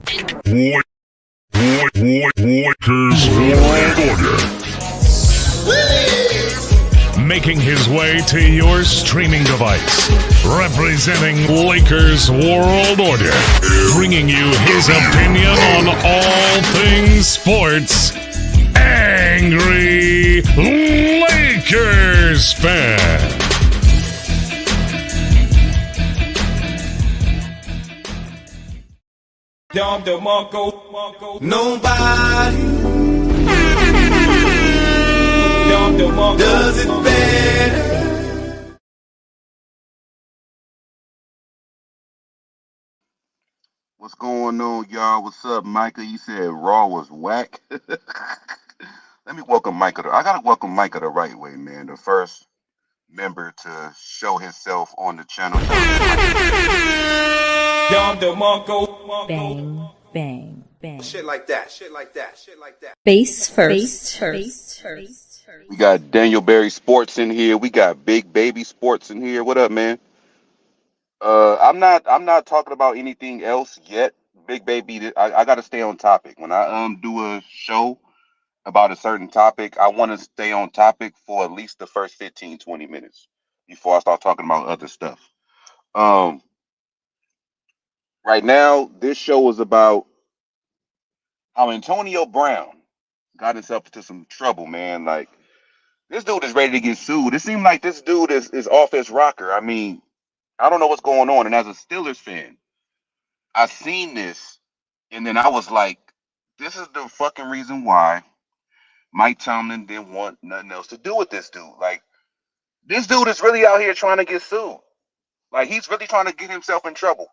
Lakers World Order. Making his way to your streaming device. Representing Lakers World Order. Bringing you his opinion on all things sports. Angry Lakers fan. Nobody does it better. What's going on, y'all? What's up, Micah? You said Raw was whack. Let me welcome Micah. I gotta welcome Micah the right way, man. The first member to show himself on the channel. Bang, bang, bang. Shit like that. Shit like that. Shit like that. Face first. We got Daniel Berry Sports in here. We got Big Baby Sports in here. What up, man? I'm not talking about anything else yet. Big Baby, I gotta stay on topic. When I do a show about a certain topic, I want to stay on topic for at least the first 15, 20 minutes before I start talking about other stuff. Right now, this show is about how Antonio Brown got himself into some trouble, man. Like, this dude is ready to get sued. It seems like this dude is off his rocker. I mean, I don't know what's going on. And as a Steelers fan, I seen this, and then I was like, this is the fucking reason why Mike Tomlin didn't want nothing else to do with this dude. Like, this dude is really out here trying to get sued. Like, he's really trying to get himself in trouble.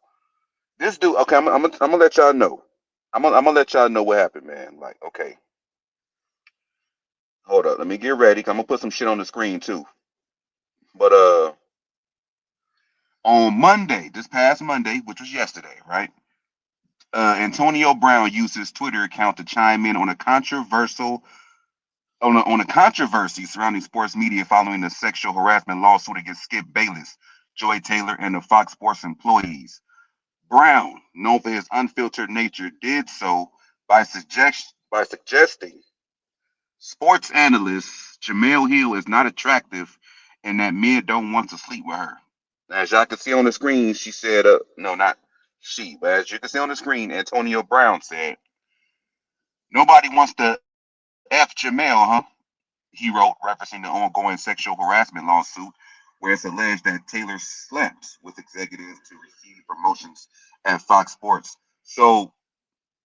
This dude, okay, I'm gonna let y'all know. I'm gonna let y'all know what happened, man. Like, okay. Hold up, let me get ready. I'm gonna put some shit on the screen too. But on Monday, this past Monday, which was yesterday, right? Antonio Brown used his Twitter account to chime in on a controversy surrounding sports media following the sexual harassment lawsuit against Skip Bayless, Joy Taylor, and the Fox Sports employees. Brown, known for his unfiltered nature, did so by suggesting sports analyst Jemele Hill is not attractive and that men don't want to sleep with her. As y'all can see on the screen, she said, no, not she, but as you can see on the screen, Antonio Brown said, nobody wants to F Jemele, huh? He wrote, referencing the ongoing sexual harassment lawsuit where it's alleged that Taylor slept with executives to receive promotions at Fox Sports. So,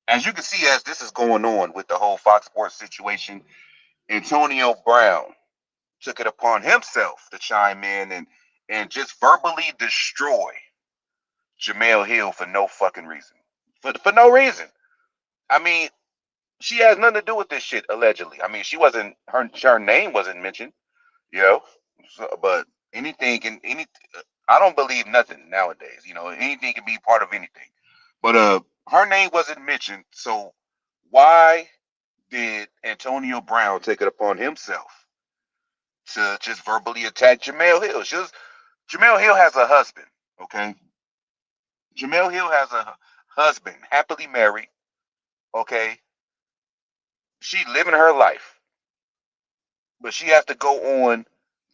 as you can see, as this is going on with the whole Fox Sports situation, Antonio Brown took it upon himself to chime in and just verbally destroy Jemele Hill for no fucking reason. For no reason. I mean, she has nothing to do with this shit, allegedly. I mean, her name wasn't mentioned, you know, but I don't believe nothing nowadays, you know, anything can be part of anything. But her name wasn't mentioned, so why did Antonio Brown take it upon himself to just verbally attack Jemele Hill? Jemele Hill has a husband, okay? Jemele Hill has a husband, happily married, okay? She living her life, but she has to go on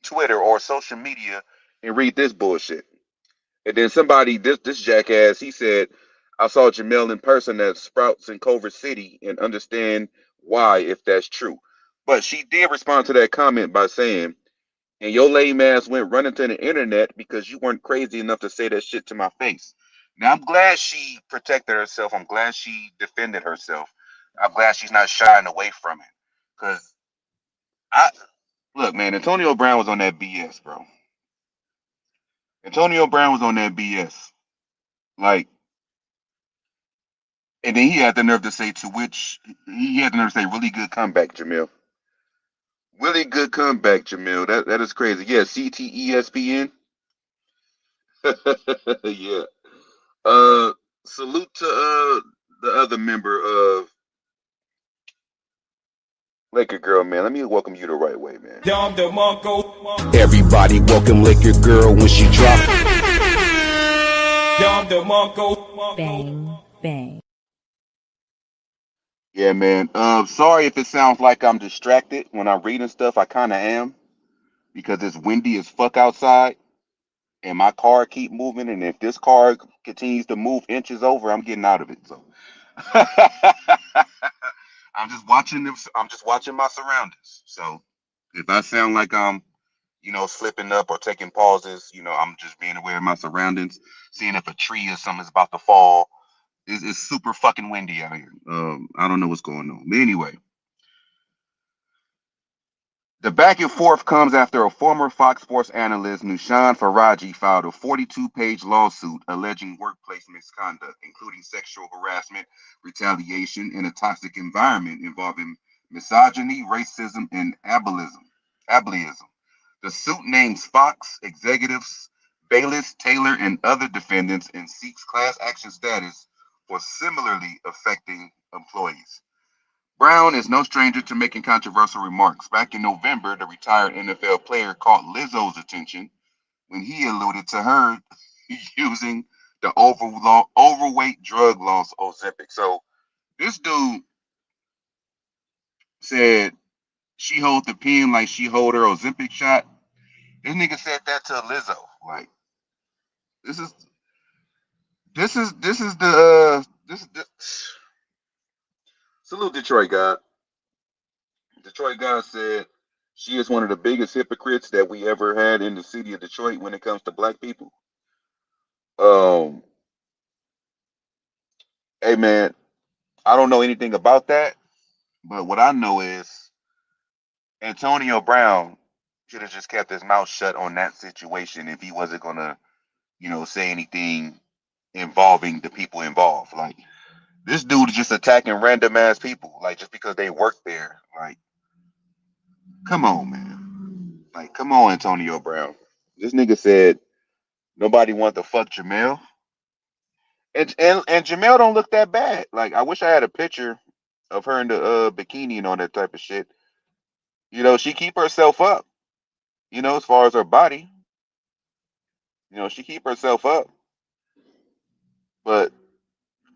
Twitter or social media and read this bullshit. And then somebody, this jackass, he said, I saw Jemele in person at Sprouts in Culver City and understand why, if that's true. But she did respond to that comment by saying, and your lame ass went running to the internet because you weren't crazy enough to say that shit to my face. Now, I'm glad she protected herself. I'm glad she defended herself. I'm glad she's not shying away from it. Because, look, man, Antonio Brown was on that BS, bro. Antonio Brown was on that BS. Like, and then he had the nerve to say, really good comeback, Jemele. Really good comeback, Jemele. That is crazy. Yeah, CTESPN. Yeah. Salute to the other member of Laker Girl, man. Let me welcome you the right way, man. Everybody welcome Laker Girl when she drop. Bang, bang. Yeah, man. Sorry if it sounds like I'm distracted when I'm reading stuff. I kind of am because it's windy as fuck outside, and my car keep moving. And if this car continues to move inches over, I'm getting out of it. So I'm just watching them. I'm just watching my surroundings. So if I sound like I'm, slipping up or taking pauses, I'm just being aware of my surroundings, seeing if a tree or something is about to fall. It's super fucking windy out here. I don't know what's going on. But anyway, the back and forth comes after a former Fox Sports analyst, Nushan Faraji, filed a 42-page lawsuit alleging workplace misconduct, including sexual harassment, retaliation, and a toxic environment involving misogyny, racism, and ableism. The suit names Fox executives Bayless, Taylor, and other defendants and seeks class action status for similarly affecting employees. Brown is no stranger to making controversial remarks. Back in November, the retired NFL player caught Lizzo's attention when he alluded to her using the overweight drug loss Ozempic. So this dude said she hold the pen like she hold her Ozempic shot. This nigga said that to Lizzo. Like this is salute Detroit God. Detroit God said she is one of the biggest hypocrites that we ever had in the city of Detroit when it comes to black people. Um, hey man, I don't know anything about that, but what I know is Antonio Brown should have just kept his mouth shut on that situation if he wasn't gonna, say anything involving the people involved. Like this dude is just attacking random ass people, like just because they work there. Like, come on, man. Like, come on, Antonio Brown. This nigga said nobody want to fuck Jamel. And Jamel don't look that bad. Like I wish I had a picture of her in the bikini and all that type of shit. She keep herself up. As far as her body, she keep herself up. But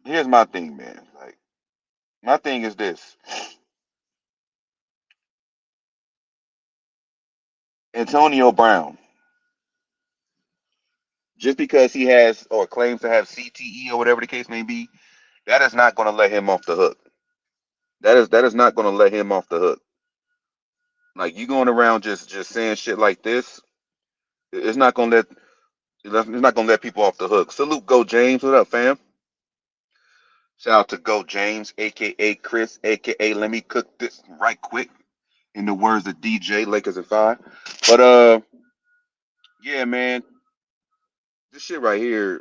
here's my thing, man. Like my thing is this: Antonio Brown, just because he has or claims to have CTE or whatever the case may be, that is not going to let him off the hook. That is not going to let him off the hook. Like you going around just saying shit like this, it's not going to let it's not gonna let people off the hook. Salute Go James. What up, fam? Shout out to Go James, aka Chris, aka Let Me Cook This Right Quick. In the words of DJ Lakers and Five. But yeah, man, this shit right here.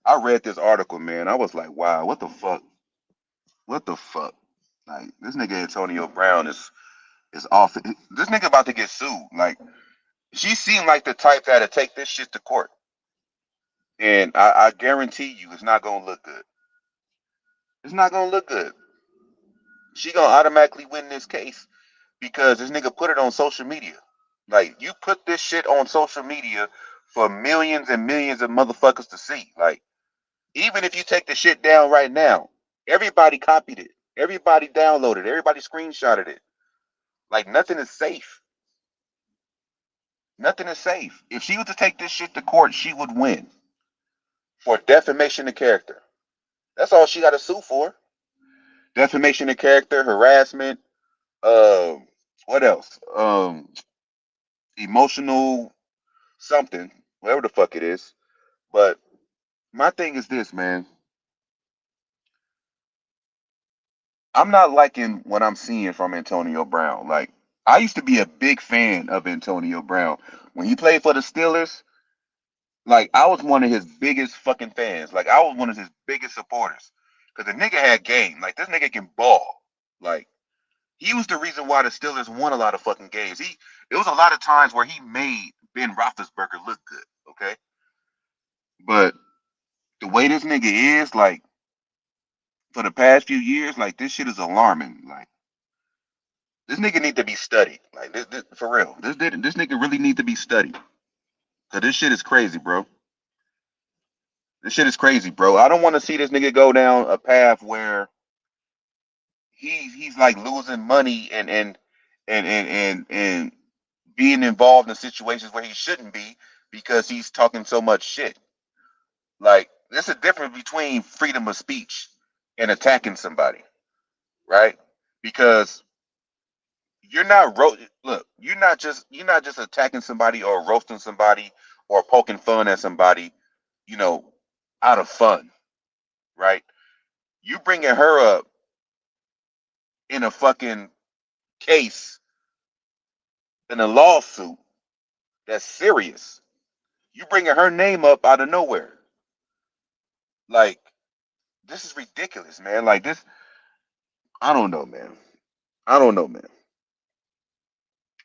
I read this article, man. I was like, wow, what the fuck? What the fuck? Like this nigga Antonio Brown is off. This nigga about to get sued. Like she seemed like the type that'd take this shit to court, and I guarantee you, it's not gonna look good. It's not gonna look good. She gonna automatically win this case because this nigga put it on social media. Like you put this shit on social media for millions and millions of motherfuckers to see. Like even if you take the shit down right now, everybody copied it, everybody downloaded it, everybody screenshotted it. Like nothing is safe. Nothing is safe. If she was to take this shit to court, she would win for defamation of character. That's all she got to sue for. Defamation of character, harassment. What else? Emotional something, whatever the fuck it is. But my thing is this, man. I'm not liking what I'm seeing from Antonio Brown. Like, I used to be a big fan of Antonio Brown. When he played for the Steelers, like, I was one of his biggest fucking fans. Like, I was one of his biggest supporters. Because the nigga had game. Like, this nigga can ball. Like, he was the reason why the Steelers won a lot of fucking games. It was a lot of times where he made Ben Roethlisberger look good, okay? But the way this nigga is, like, for the past few years, like this shit is alarming. Like this nigga need to be studied. Like this for real. This nigga really need to be studied. Cause this shit is crazy, bro. This shit is crazy, bro. I don't want to see this nigga go down a path where he's like losing money and being involved in situations where he shouldn't be because he's talking so much shit. Like there's a difference between freedom of speech and attacking somebody, right? Because you're not just attacking somebody or roasting somebody or poking fun at somebody, you know, out of fun, right? You bringing her up in a fucking case in a lawsuit that's serious. You bringing her name up out of nowhere. Like this is ridiculous, man. Like this, I don't know, man. I don't know, man.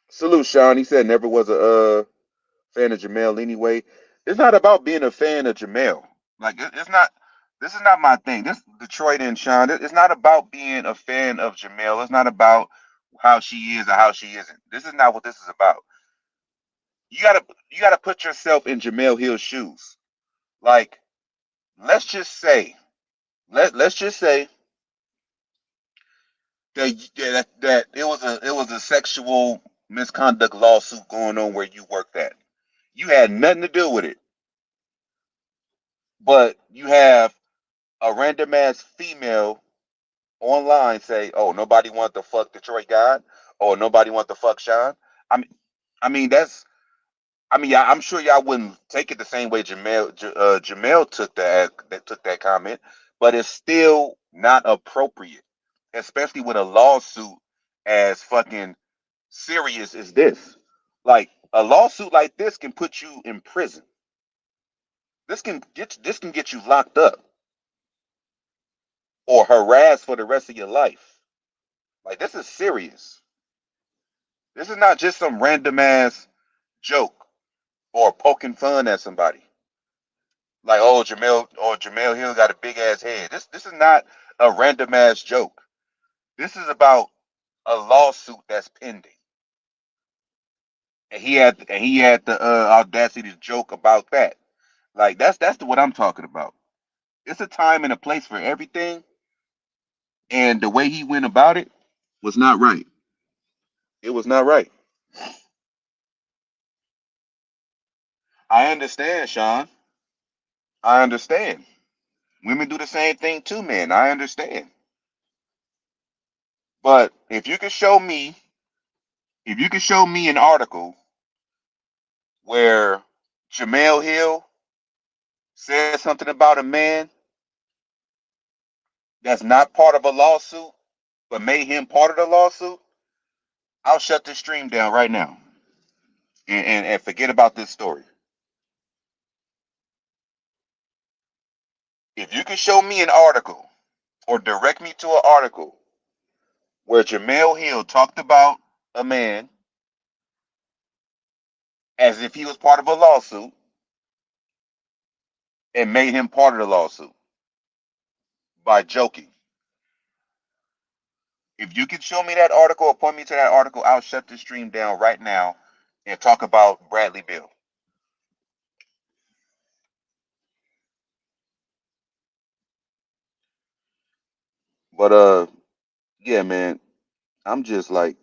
Salute, Sean. He said never was a fan of Jamel anyway. It's not about being a fan of Jamel. Like it's not. This is not my thing. This Detroit and Sean. It's not about being a fan of Jamel. It's not about how she is or how she isn't. This is not what this is about. You gotta you gotta put yourself in Jamel Hill's shoes. Like let's just say let's just say that it was a sexual misconduct lawsuit going on where you worked at. You had nothing to do with it, but you have a random ass female online say, "Oh, nobody want to fuck Detroit God," or "Nobody want to fuck Sean." I mean, I mean that's. I mean, I'm sure y'all wouldn't take it the same way Jamel took that comment, but it's still not appropriate, especially with a lawsuit as fucking serious as this. Like a lawsuit like this can put you in prison. This can get you locked up or harassed for the rest of your life. Like this is serious. This is not just some random ass joke or poking fun at somebody. Like Jamel Hill got a big ass head. This is not a random ass joke. This is about a lawsuit that's pending. And he had the audacity to joke about that. Like that's what I'm talking about. It's a time and a place for everything, and the way he went about it was not right. It was not right. I understand, Sean. I understand. Women do the same thing too, man. I understand. But if you could show me an article where Jamel Hill said something about a man that's not part of a lawsuit, but made him part of the lawsuit, I'll shut this stream down right now and forget about this story. If you can show me an article or direct me to an article where Jamel Hill talked about a man as if he was part of a lawsuit and made him part of the lawsuit by joking. If you can show me that article or point me to that article, I'll shut the stream down right now and talk about Bradley Bill. But yeah, man, I'm just like,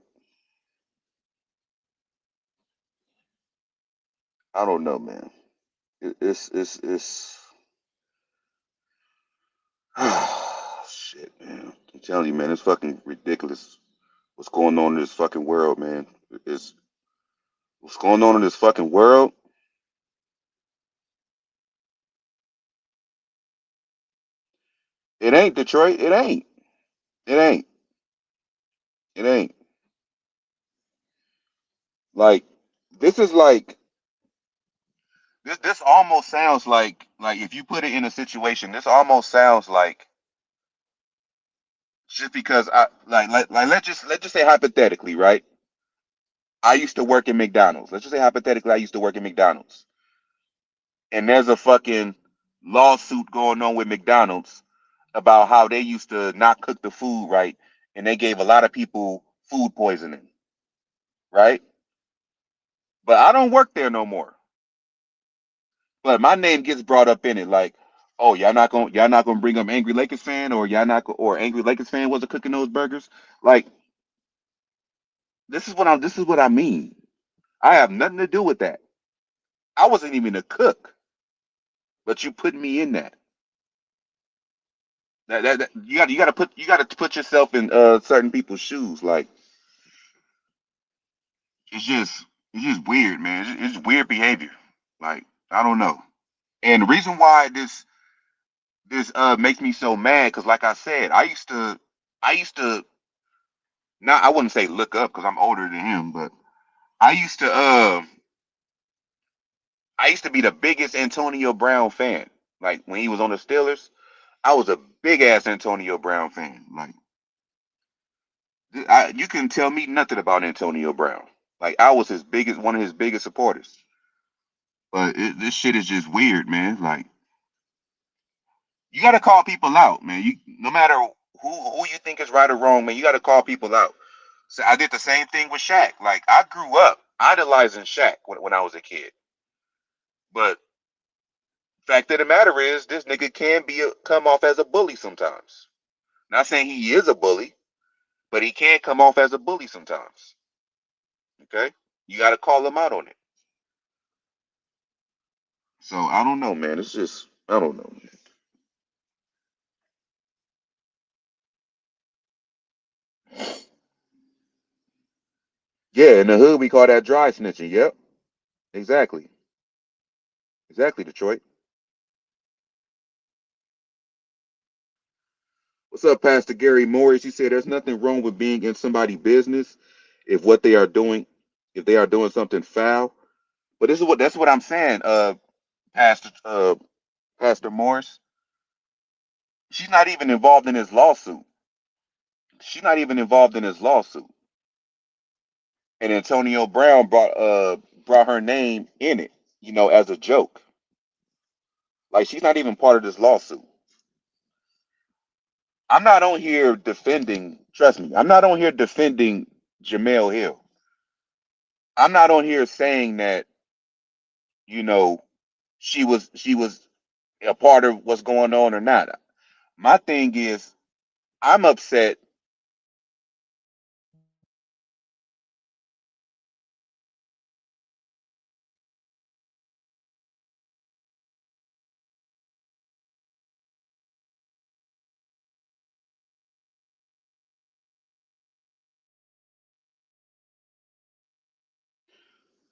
I don't know, man. It's shit, man. I'm telling you, man, it's fucking ridiculous. What's going on in this fucking world, man? It's what's going on in this fucking world. It ain't Detroit. It ain't. It ain't. It ain't. Like this is like this almost sounds like if you put it in a situation, this almost sounds like just because I let's just say hypothetically, right? I used to work in McDonald's. Let's just say hypothetically I used to work in McDonald's. And there's a fucking lawsuit going on with McDonald's about how they used to not cook the food right and they gave a lot of people food poisoning, right? But I don't work there no more. But my name gets brought up in it like, Oh, y'all not gonna bring up angry Lakers fan, or or angry Lakers fan wasn't cooking those burgers. Like, this is what I mean. I have nothing to do with that. I wasn't even a cook, but you put me in that. You gotta put yourself in certain people's shoes. Like, it's just it's just weird, man. It's weird behavior. Like, I don't know. And the reason why this makes me so mad, because like I said, I used to not, I wouldn't say look up because I'm older than him, but I used to uh I used to be the biggest Antonio Brown fan. Like, when he was on the Steelers, I was a big ass Antonio Brown fan. Like, you couldn't tell me nothing about Antonio Brown. Like, I was one of his biggest supporters. But this shit is just weird, man. Like, you got to call people out, man. You No matter who you think is right or wrong, man, you got to call people out. So I did the same thing with Shaq. Like, I grew up idolizing Shaq when I was a kid. But fact of the matter is, this nigga can come off as a bully sometimes. Not saying he is a bully, but he can come off as a bully sometimes. Okay, you got to call him out on it. So I don't know, man. It's just, I don't know, man. Yeah, in the hood we call that dry snitching. Yep, exactly, exactly, Detroit. What's up, Pastor Gary Morris? He said there's nothing wrong with being in somebody's business if what they are doing, if they are doing something foul. But that's what I'm saying, Pastor Morris. She's not even involved in his lawsuit. She's not even involved in his lawsuit. And Antonio Brown brought her name in it, as a joke. Like, she's not even part of this lawsuit. I'm not on here defending. Trust me, I'm not on here defending Jamel Hill. I'm not on here saying that you know she was a part of what's going on or not. My thing is, I'm upset.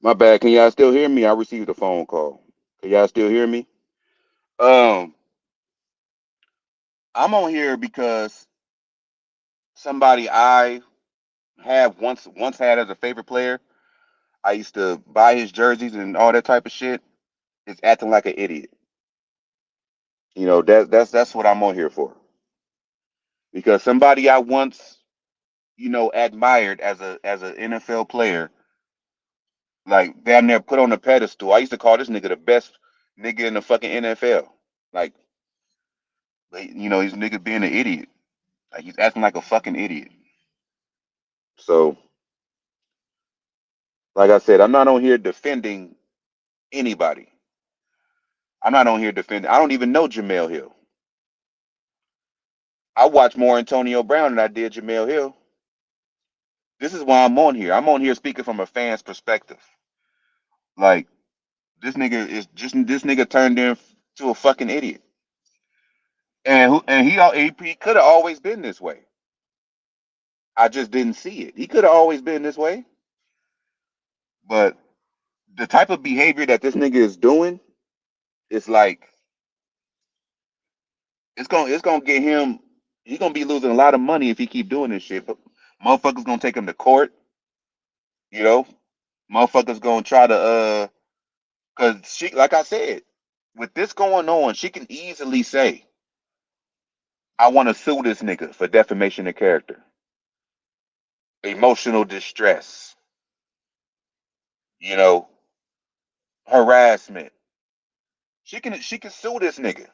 My bad. Can y'all still hear me? I received a phone call. Can y'all still hear me? Um, I'm on here because somebody I have once had as a favorite player. I used to buy his jerseys and all that type of shit. Is acting like an idiot. That's what I'm on here for. Because somebody I once, admired as an NFL player, like, damn near put on a pedestal. I used to call this nigga the best nigga in the fucking NFL. Like, he's nigga being an idiot. Like, he's acting like a fucking idiot. So, like I said, I'm not on here defending anybody. I'm not on here defending. I don't even know Jamel Hill. I watch more Antonio Brown than I did Jamel Hill. This is why I'm on here. I'm on here speaking from a fan's perspective. Like, this nigga turned into a fucking idiot. And he could have always been this way. I just didn't see it. He could have always been this way, but the type of behavior that this nigga is doing, it's like, it's gonna get him. He's gonna be losing a lot of money if he keep doing this shit. But motherfuckers gonna take him to court. You know, motherfuckers gonna try to cause she, like I said, with this going on, she can easily say, I want to sue this nigga for defamation of character, emotional distress, you know, harassment. She can sue this nigga.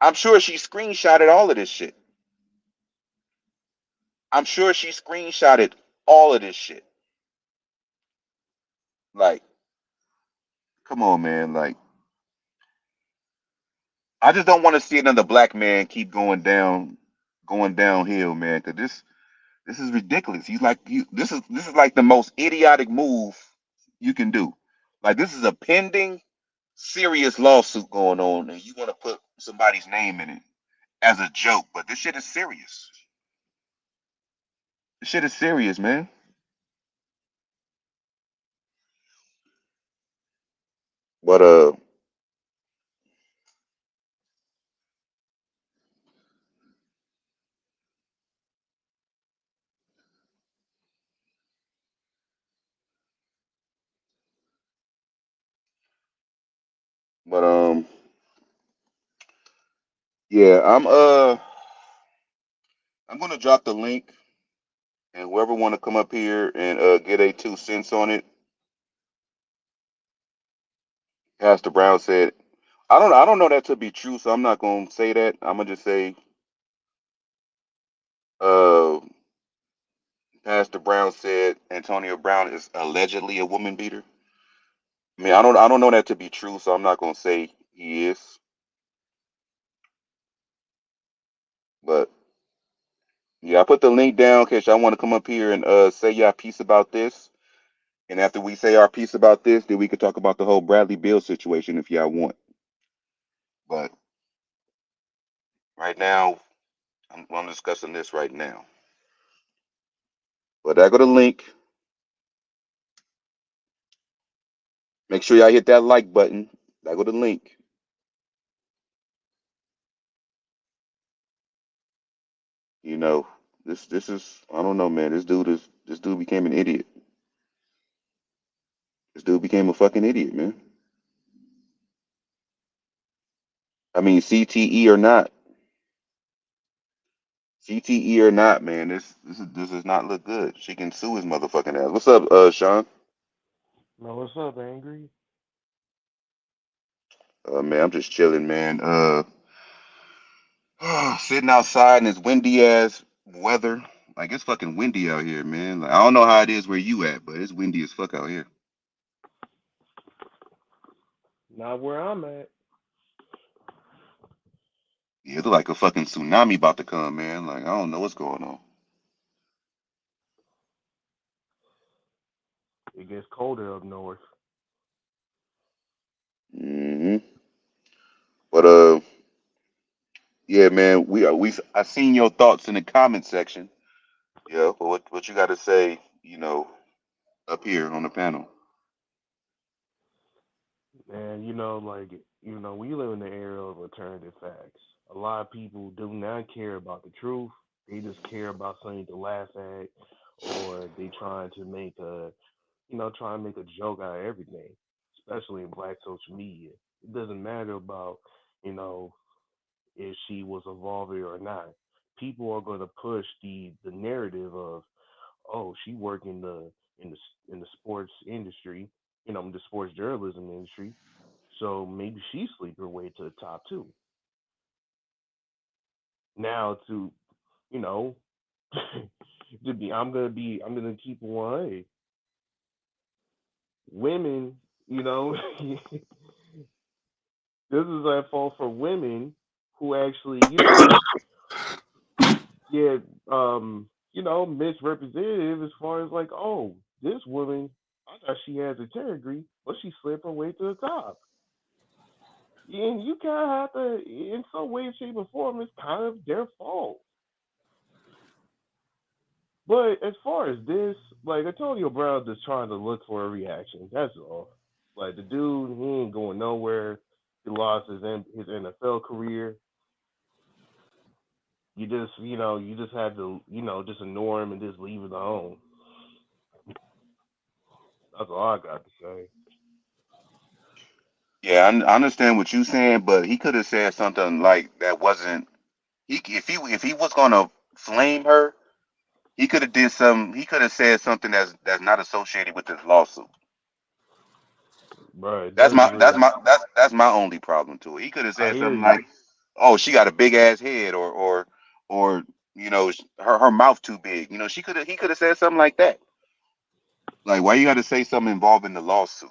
I'm sure she screenshotted all of this shit. I'm sure she screenshotted all of this shit. Like, come on, man. Like, I just don't want to see another black man keep going downhill, man. Because this is ridiculous. He's like, this is like the most idiotic move you can do. Like this is a pending serious lawsuit going on, and you want to put somebody's name in it as a joke. But this shit is serious. This shit is serious, man. But but yeah, I'm gonna drop the link, and whoever want to come up here and get a 2 cents on it. Pastor Brown said, I don't know that to be true, so I'm not gonna say that. I'm gonna just say, uh, Pastor Brown said Antonio Brown is allegedly a woman beater. I mean, I don't know that to be true, so I'm not gonna say he is. But yeah, I put the link down in case y'all want to come up here and say y'all piece about this. And after we say our piece about this, then we could talk about the whole Bradley Beal situation if y'all want. But right now, I'm discussing this right now. But I go to link. Make sure y'all hit that like button. I go to link. You know, this is I don't know, man. This dude became an idiot. This dude became a fucking idiot, man. I mean, CTE or not, CTE or not, man. This does not look good. She can sue his motherfucking ass. What's up, Sean? No, what's up, Angry? Man, I'm just chilling, man. Sitting outside in this windy ass weather. Like it's fucking windy out here, man. Like I don't know how it is where you at, but it's windy as fuck out here. Not where I'm at. Yeah, it's like a fucking tsunami about to come, man. Like I don't know what's going on. It gets colder up north. Hmm. But yeah, man. We I seen your thoughts in the comment section. Yeah, but what you got to say? Up here on the panel. And we live in the era of alternative facts. A lot of people do not care about the truth. They just care about something to laugh at, or they trying to make a joke out of everything, especially in black social media. It doesn't matter about, you know, if she was a vulvar or not. People are going to push the narrative of, oh, she worked in the in the sports industry, the sports journalism industry. So maybe she sleep her way to the top too. Now you know, I'm gonna keep it 100. Women, you know, this is at fault for women who actually, get misrepresented as far as like, oh, this woman, I thought she has a pedigree, but she slipped her way to the top. And you kind of have to, in some way, shape, or form, it's kind of their fault. But as far as this, like Antonio Brown just trying to look for a reaction. That's all. Like the dude, he ain't going nowhere. He lost his NFL career. You just have to, just ignore him and just leave it alone. That's all I got to say. Yeah, I understand what you're saying, but he could have said something like that wasn't. If he was gonna flame her, he could have did some. He could have said something that's not associated with this lawsuit. Bro, it That's doesn't my that's really. my that's my only problem to it. He could have I said hear something you. like, "Oh, she got a big ass head," or her mouth too big. He could have said something like that. Like, why you got to say something involving the lawsuit?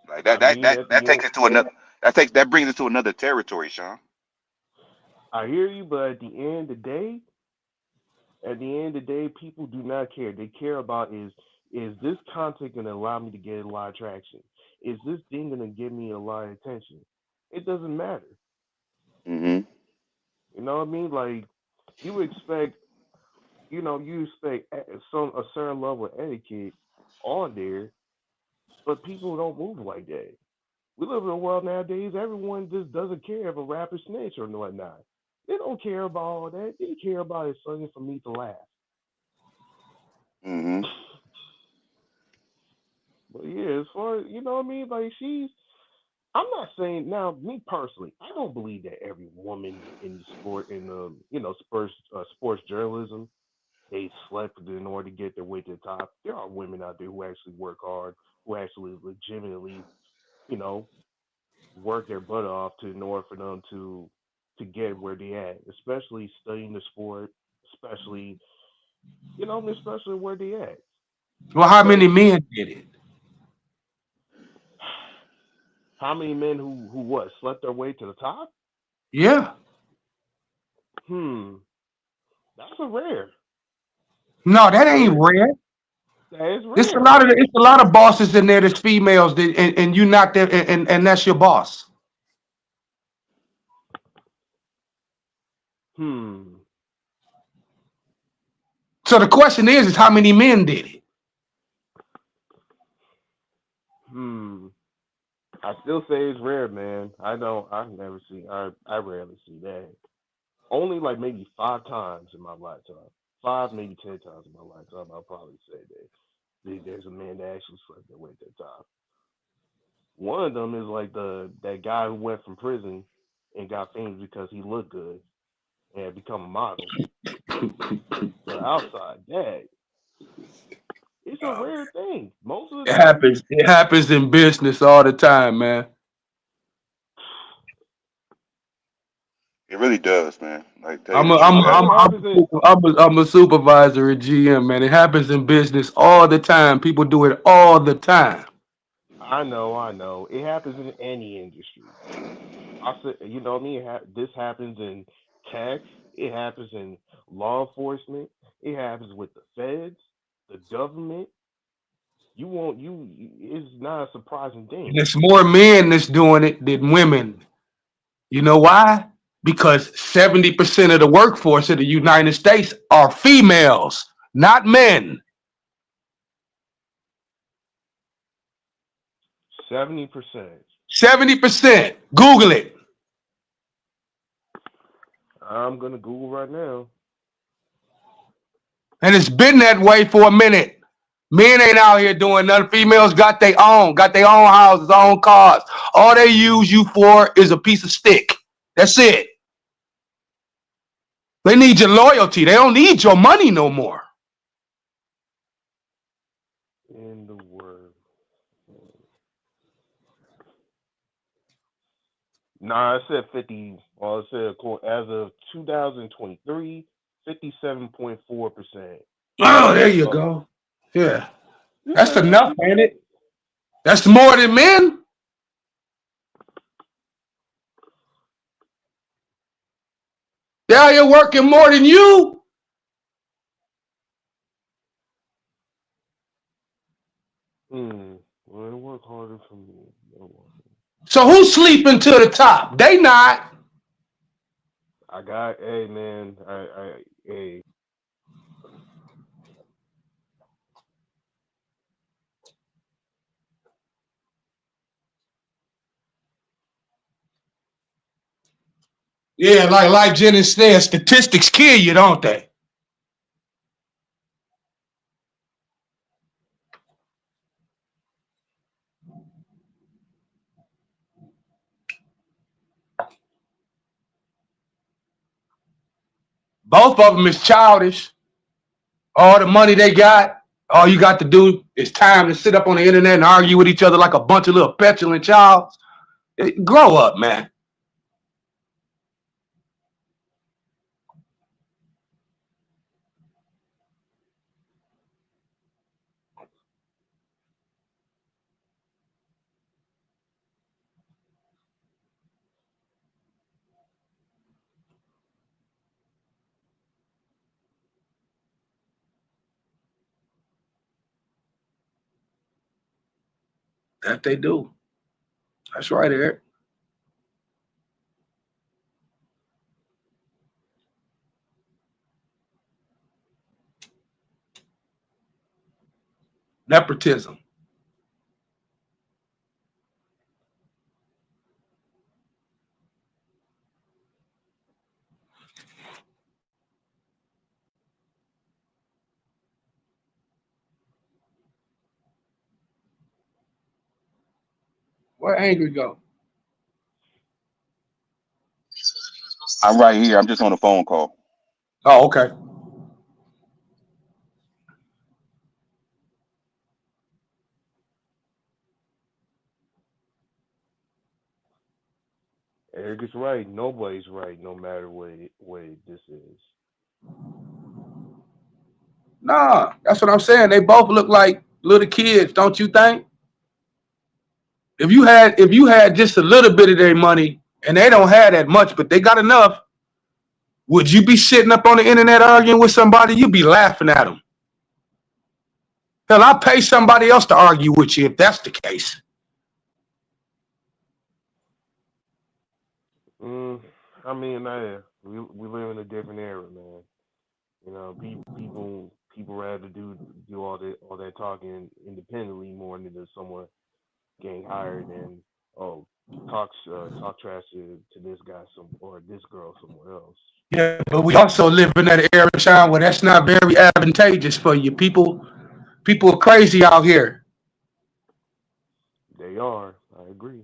Like I mean, at that the takes end, it to another that brings us to another territory, Sean. I hear you, but at the end of the day, people do not care. They care about is this content going to allow me to get a lot of traction? Is this thing going to give me a lot of attention? It doesn't matter. Hmm. You know what I mean? Like you expect, you expect a certain level of etiquette on there, but people don't move like that. We live in a world nowadays. Everyone just doesn't care if a rapper snitch or whatnot. They don't care about all that. They care about it something for me to laugh. Hmm. But yeah, as far as you know what I mean, like I'm not saying now, me personally, I don't believe that every woman in the sport in sports journalism they slept in order to get their way to the top. There are women out there who actually work hard, who actually legitimately, you know, work their butt off to in order for them to get where they at, especially studying the sport, especially especially where they at. Well, how But many men did it? how many men who what slept their way to the top? Yeah. Hmm, that's a rare. No, that That's ain't rare. rare. That is It's a rare. lot of bosses in there that's females that, and you not there and that's your boss. Hmm. So the question is how many men did it? Hmm. I still say it's rare, man. I don't. I've never seen. I rarely see that. Only like maybe 5 times in my lifetime. 5, maybe 10 times in my lifetime. I'll probably say that there's a man that actually slept their way to the top. One of them is like that guy who went from prison and got famous because he looked good and become a model. But outside that, it's a rare thing. Most of the It time, happens. It happens in business all the time, man. It really does, man. Like tell you I'm the a I'm truth, a, I it know I'm it a, happens. I'm happens in. I'm a supervisor at GM, man. It happens in business all the time. People do it all the time. I know. It happens in any industry. I said, you know what I mean? This happens in tech. It happens in law enforcement. It happens with the feds, the government. You won't. It's not a surprising And thing. it's more men that's doing it than women. You know why? Because 70% of the workforce of the United States are females, not men. 70%. 70%. Google it. I'm gonna Google right now. And it's been that way for a minute. Men ain't out here doing nothing. Females got their own houses, own cars. All they use you for is a piece of stick. That's it. They need your loyalty. They don't need your money no more. In the word. Nah, it said 50. Well, it said as of 2023, 57.4%. Oh, there you Oh, go. Yeah. That's yeah, enough, ain't it? That's more than men. They're out here working more than you. Well, it work harder for me. So who's sleeping to the top? They not. Hey man, hey, Yeah, like Jenny said, statistics kill you, don't they? Both of them is childish. All the money they got, all you got to do is time to sit up on the internet and argue with each other like a bunch of little petulant childs. Grow up, man. That they do. That's right, Eric. Nepotism. Where Angry go? I'm right here. I'm just on a phone call. Oh, okay. Eric is right. Nobody's right, no matter what this is. Nah, that's what I'm saying. They both look like little kids, don't you think? If you had just a little bit of their money and they don't have that much, but they got enough, would you be sitting up on the internet arguing with somebody? You'd be laughing at them. Hell, I'll pay somebody else to argue with you if that's the case. I mean, we live in a different era, man. You know, people rather do all that talking independently more than there's someone getting hired and talk trash to this guy or this girl somewhere else. Yeah, but we also live in that era, Sean, where that's not very advantageous for you. People are crazy out here. They are. I agree.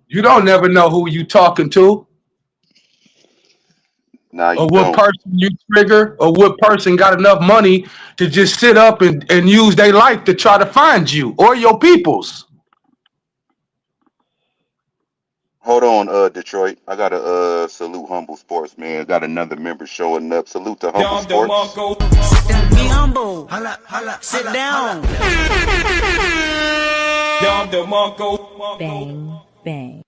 You don't never know who you talking to, Nah, or you what don't. person you trigger, or what person got enough money to just sit up and use their life to try to find you or your peoples. Hold on, Detroit. I gotta salute Humble Sports, man. Got another member showing up. Salute to Humble Sports. Be humble. Sit down. Bang, bang.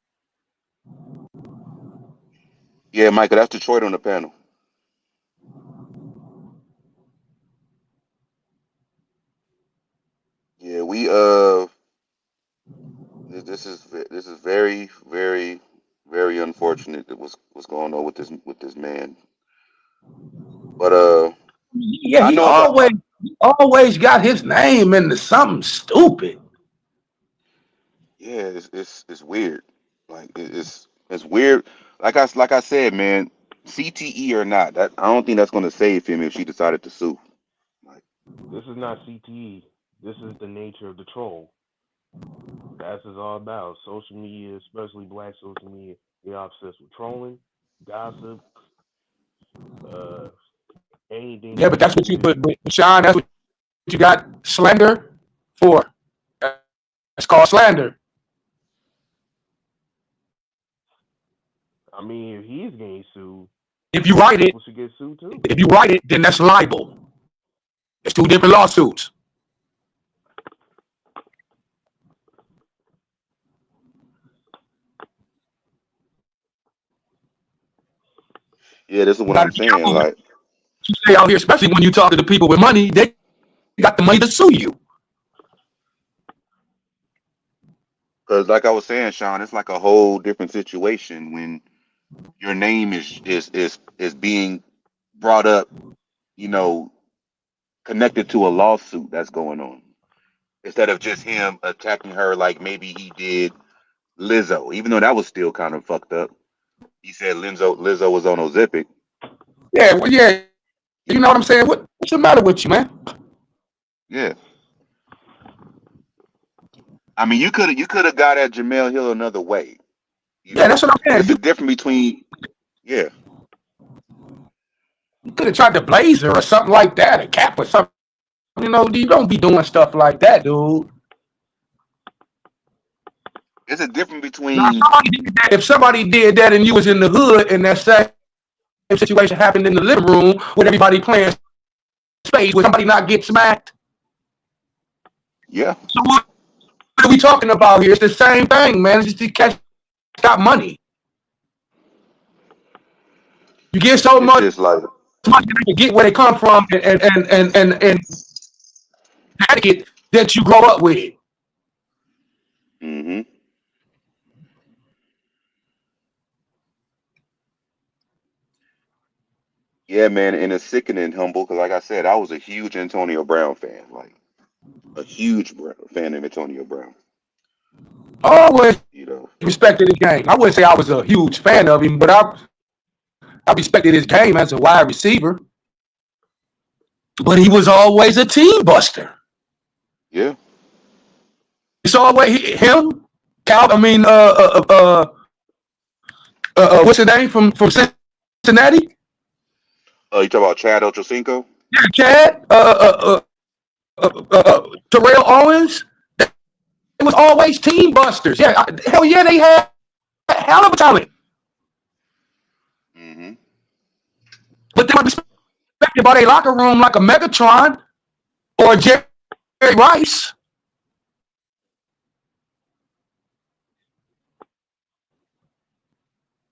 Yeah, Michael, that's Detroit on the panel. Yeah, we this is very, very, very unfortunate that what's going on with this man. But Yeah, I he know about always got his name into something stupid. yeah, it's weird. Like it's weird. Like I said, man, CTE or not, that I don't think that's gonna save him if she decided to sue. Like, This is not CTE. This is the nature of the troll. That's what it's all about. Social media, especially black social media, they're obsessed with trolling, gossip, uh, anything Yeah, to but do that's what you with. but Sean, that's what you got slander for. It's called slander. I mean, if he's getting sued, If you other write it, people should get sued too. if you write it, then that's libel. It's two different lawsuits. yeah, this is You what gotta I'm be saying. careful what Like, you say out here, especially when you talk to the people with money. They got the money to sue you. because like I was saying, Sean, it's like a whole different situation when your name is being brought up, you know, connected to a lawsuit that's going on. Instead of just him attacking her like maybe he did Lizzo, even though that was still kind of fucked up. He said Lizzo was on Ozempic. Yeah, well, yeah. You know what I'm saying? What's the matter with you, man? Yeah, I mean you could have got at Jamel Hill another way. You Yeah, that's know, what I'm saying. it's a difference between yeah. You could have tried to blaze her or something like that, a cap or something. You know, you don't be doing stuff like that, dude. It's a difference Now, between if somebody did that and you was in the hood and that same situation happened in the living room with everybody playing space, would somebody not get smacked? yeah. So what are we talking about here? It's the same thing, man. It's just the catch got money. You get so It's much just like money, you get where they come from, and etiquette that you grow up with. Mm-hmm. Yeah, man, and it's sickening, humble, because like I said, I was a huge Antonio Brown fan, like a huge fan of Antonio Brown. Always You know, respected his game. I wouldn't say I was a huge fan of him, but I respected his game as a wide receiver. But he was always a team buster. yeah. It's always him, Cal. I mean, what's his name from Cincinnati? You talk about Chad Ochocinco? Yeah, Chad. Terrell Owens. It was always team busters. Yeah, hell yeah, they had a hell of a talent. Mm-hmm. But they were respected by their locker room like a Megatron or Jerry Rice.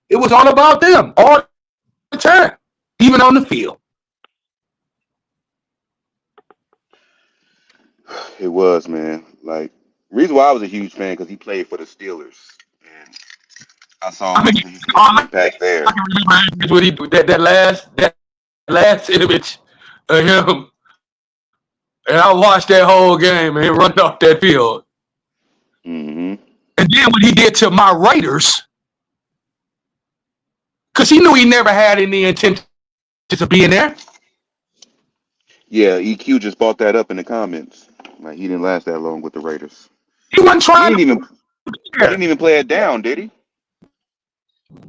It was all about them all the time, even on the field. It was, man. Like, reason why I was a huge fan because he played for the Steelers, and I saw I mean, his all impact there. I can remember is what he that last image of him, and I watched that whole game and him running off that field. Mm-hmm. And then what he did to my Raiders, because he knew he never had any intention of being there. Yeah, EQ just brought that up in the comments. Like he didn't last that long with the Raiders. He wasn't He trying didn't to even be he there. didn't even play it down, did he?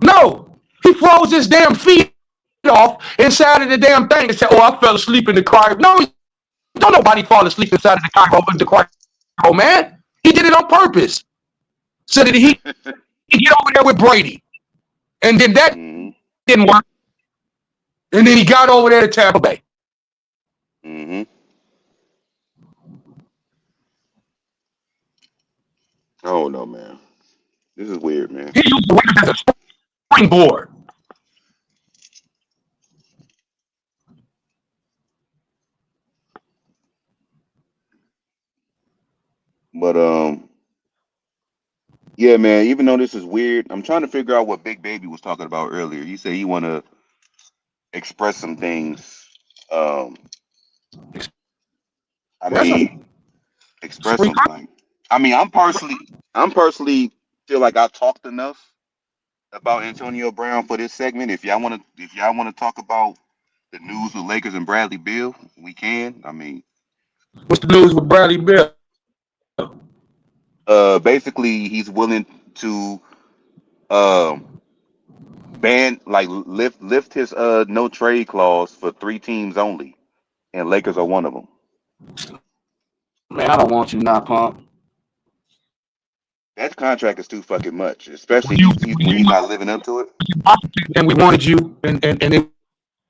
No, he froze his damn feet off inside of the damn thing and said, "Oh, I fell asleep in the car." No, don't nobody fall asleep inside of the car, man. He did it on purpose so that he get over there with Brady, and then that Mm-hmm. didn't work. And then he got over there to Tampa Bay. Mm-hmm. Oh no, man. This is weird, man. He used the Raiders as a springboard. But yeah, man. Even though this is weird, I'm trying to figure out what Big Baby was talking about earlier. He said he want to express some things. Um, I mean, express Spring. them. Like, I mean, I'm personally feel like I talked enough about Antonio Brown for this segment. If y'all want to talk about the news with Lakers and Bradley Beal, we can. I mean, What's the news with Bradley Bill? basically, he's willing to um ban like lift his no trade clause for 3 teams only, and Lakers are one of them. Man, I don't want you now, pump. That contract is too fucking much, especially When you, when he's not living up to it. and we wanted you, and it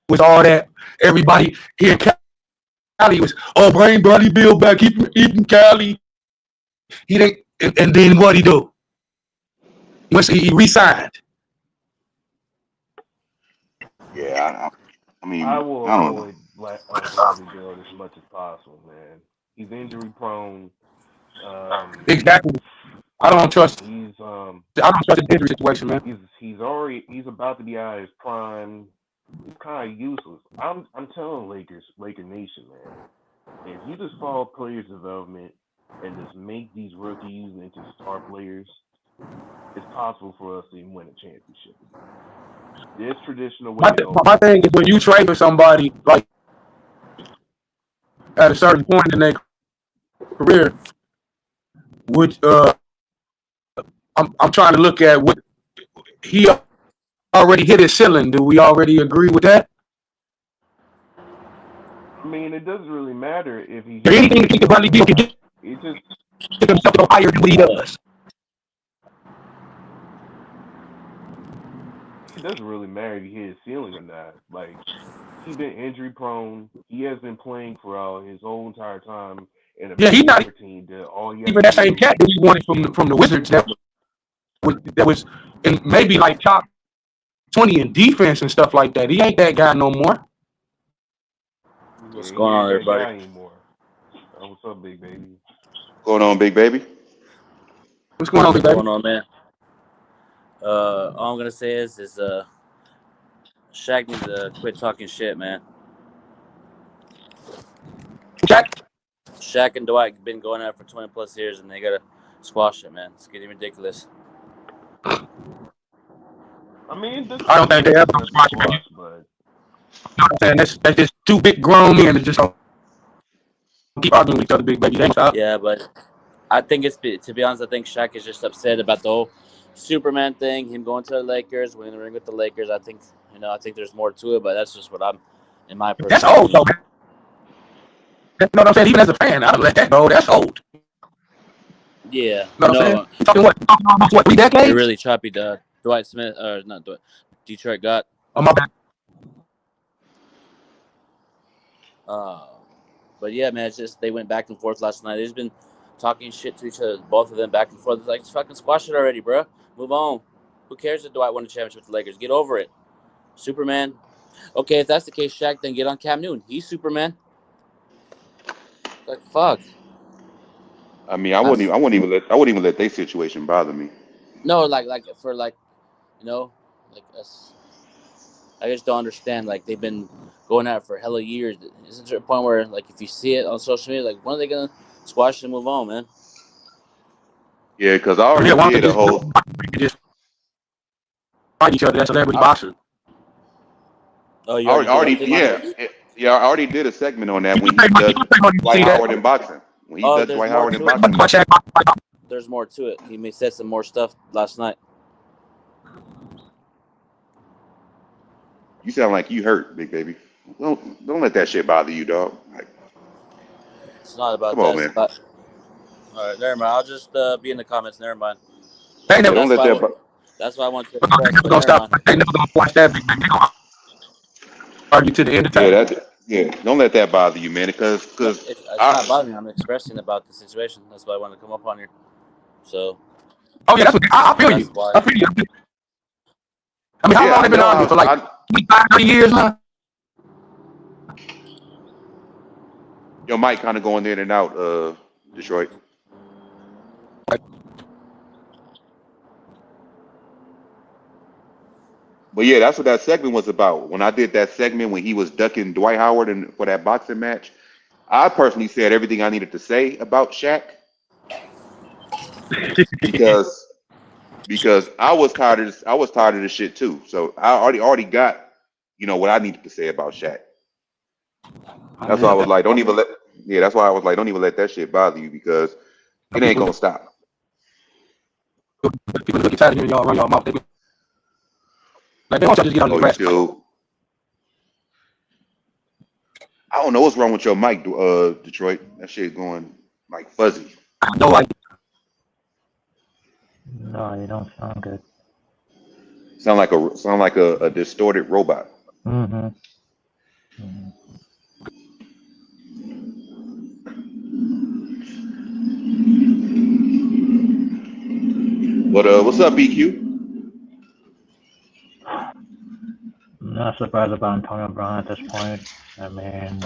was all that. Everybody here in Cali was, oh, bring Bradley Bill back. Keep him Cali. He didn't, and then what he do? He resigned. Yeah, I I mean, will I don't know. avoid Bradley Beal as much as possible, man. He's injury prone. Exactly. I don't trust. He's I don't trust the injury situation, man. he's about to be out of his prime. He's kind of useless. I'm telling Laker Nation, man. If you just follow players development and just make these rookies into star players, it's possible for us to even win a championship. This traditional way don't My work. thing is when you trade for somebody like at a certain point in their career, which I'm trying to look at what he already hit his ceiling. Do we already agree with that? I mean, it doesn't really matter if he's Anything to keep the Bradley Beal can get it just himself higher than what he does. it doesn't really matter if he hit his ceiling or not. Like he's been injury prone. He has been playing for his whole entire time in a Yeah, he's not mediocre team. That all he has even to that same do. cat that we wanted from the Wizards that was in maybe like top 20 in defense and stuff like that. He ain't that guy no more. Yeah, What's he going on, ain't that everybody? guy anymore. What's up, big baby? Going on, big baby? What's going on, big baby? Going on, man? All I'm gonna say is Shaq needs to quit talking shit, man. Jack? Shaq and Dwight been going at it for 20 plus years, and they gotta squash it, man. It's getting ridiculous. I mean, I don't think they ever gonna squash it, man. but You know what I'm saying? That's just two big grown men that just don't keep arguing with each other, big baby. They ain't stop. Yeah, but I think to be honest, I think Shaq is just upset about the whole Superman thing, him going to the Lakers, winning the ring with the Lakers. I think there's more to it, but that's just what I'm in my personal That's old, opinion. though, man. You know what I'm saying? Even as a fan, I don't let that go. That's old. Yeah, You know what I'm saying? You talking what, 3 decades? You're really choppy, Dwight Smith, or not Dwight, Detroit got. Oh, my bad. But yeah, man, it's just they went back and forth last night. They've just been talking shit to each other, both of them back and forth. It's like, just fucking squash it already, bro. Move on. Who cares if Dwight won a championship with the Lakers? Get over it. Superman. Okay, if that's the case, Shaq, then get on Cam Newton. He's Superman. Like, fuck. I mean, I wouldn't even let their situation bother me. No, like you know, like us. I just don't understand. Like, they've been going at it for hella years. Isn't there a point where, like, if you see it on social media, like, when are they gonna squash it and move on, man? Yeah, because I already did a whole. Just fight each other. That's celebrity boxing. Oh, you I already did I already did a segment on that when he does Dwight Howard in boxing. When he does Dwight Howard in boxing. There's more to it. He may said some more stuff last night. You sound like you hurt, big baby. Don't let that shit bother you, dog. Like, It's not about come that. on, man. All right, never mind. I'll just be in the comments. Never mind. Yeah, don't let that. That's why I want to They express. never gonna stop. They never gonna watch that big baby. They gonna argue to the end of time. Don't let that bother you, man. Because It's not bothering me. I'm expressing about the situation. That's why I want to come up on here. So. Oh yeah, that's what I feel you. I feel you. I mean, how long they been arguing for? Like 25, 30 years now. Your mic kind of going in and out, Detroit. But yeah, that's what that segment was about. When I did that segment when he was ducking Dwight Howard for that boxing match, I personally said everything I needed to say about Shaq because I was tired of this shit too. So I already got what I needed to say about Shaq. That's why I was like, don't even let that shit bother you because it ain't gonna stop. People look excited when y'all run y'all mouth. Like they want y'all to just get on the grass. I don't know what's wrong with your mic, Detroit. That shit going like fuzzy. No idea. No, you don't sound good. Sound like a distorted robot. Mm-hmm. But what's up, BQ? I'm not surprised about Antonio Brown at this point. I mean,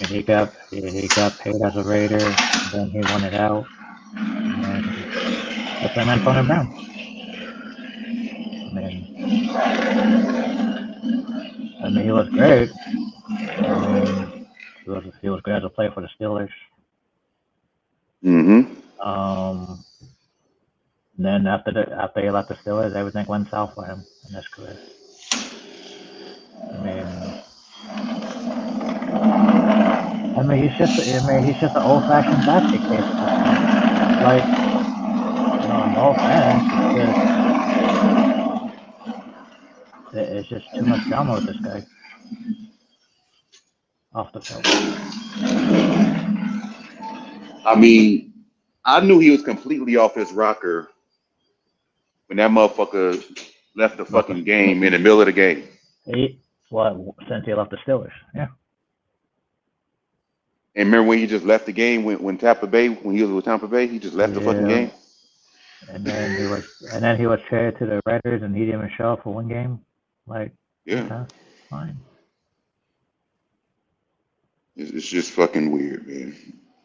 he got paid as a Raider, then he won it out, and that's him, Antonio Brown. I mean, he was great. He was great as a player for the Steelers. Mm-hmm. Then after he left the Steelers, everything went south for him in his career. I mean, he's just an old-fashioned basket case at this point. Like, no offense, it's just too much drama with this guy off the field. I mean, I knew he was completely off his rocker when that motherfucker left the fucking game in the middle of the game. Since he left the Steelers, yeah. And remember when he just left the game when he was with Tampa Bay, he just left the fucking game. And then he was traded to the Raiders, and he didn't even show up for one game. Like, yeah, okay, fine. It's just fucking weird, man.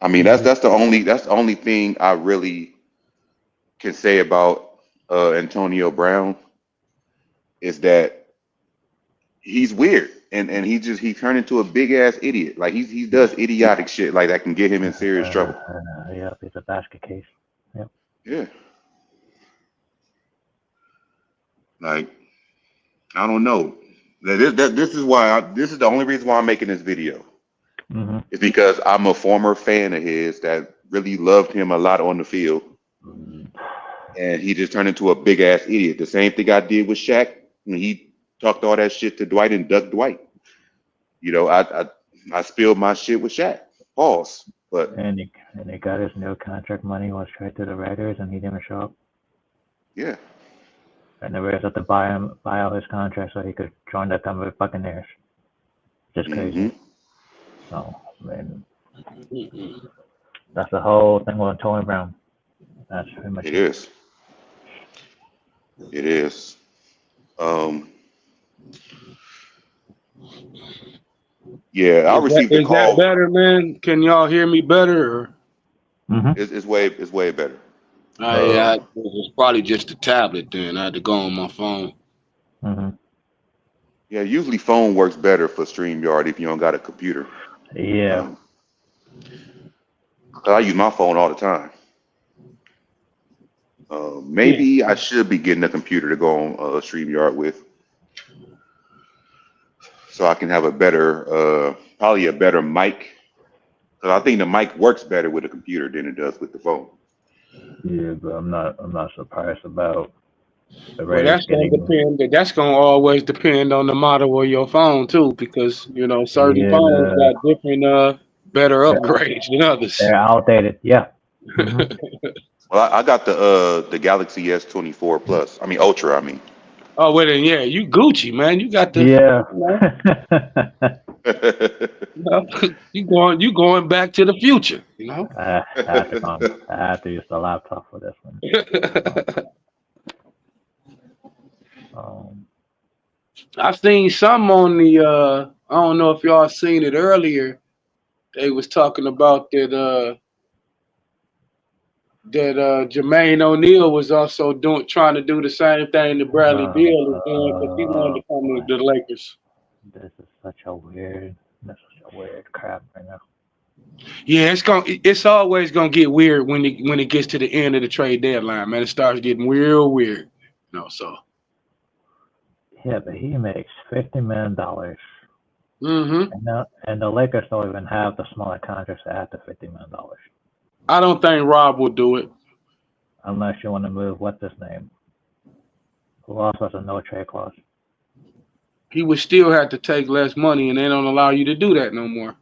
I mean, that's the only thing I really can say about Antonio Brown is that he's weird and he turned into a big ass idiot. Like he does idiotic shit like that can get him in serious trouble. Yeah, it's a basket case. Yep. Yeah. Like I don't know. This is why this is the only reason why I'm making this video. Mm-hmm. It's because I'm a former fan of his that really loved him a lot on the field. And he just turned into a big ass idiot. The same thing I did with Shaq when he talked all that shit to Dwight and ducked Dwight. You know, I spilled my shit with Shaq. Pause. But And he got his new contract money, went straight to the Raiders, and he didn't show up. yeah. And the Raiders had to buy out his contract so he could join the Tampa Bay Buccaneers. Just crazy. Mm-hmm. So, I mean, that's the whole thing with Antonio Brown. That's pretty much It is. It is. Yeah, I received a Is call. that better, man? Can y'all hear me better? Or? Mm-hmm. It's way better. It's probably just the tablet then. I had to go on my phone. Mm-hmm. Yeah, usually phone works better for StreamYard if you don't got a computer. Yeah. 'Cause I use my phone all the time. Maybe I should be getting a computer to go on StreamYard with, so I can have a better, probably a better mic. Because I think the mic works better with a computer than it does with the phone. Yeah, but I'm not surprised about the Well, Raiders that's gonna always depend on the model of your phone too, because certain phones got different better upgrades than others. They're outdated. Yeah. Mm-hmm. Well, I got the Galaxy S24 Plus. I mean Ultra. I mean. Oh well, then yeah, you Gucci, man. You got the you going back to the future, I have to use the laptop for this one. I've seen some on the I don't know if y'all seen it earlier. They was talking about that Jermaine O'Neal was also trying to do the same thing that Bradley Beal is doing because he wanted to come to the Lakers. This is such a weird crap right now. Yeah, it's always gonna get weird when it gets to the end of the trade deadline, man. It starts getting real weird. So. Yeah, but he makes $50 million. Mm-hmm. And the Lakers don't even have the smaller contracts to add the $50 million. I don't think Rob will do it. Unless you want to move, what's his name? Who also has a no trade clause. He would still have to take less money, and they don't allow you to do that no more.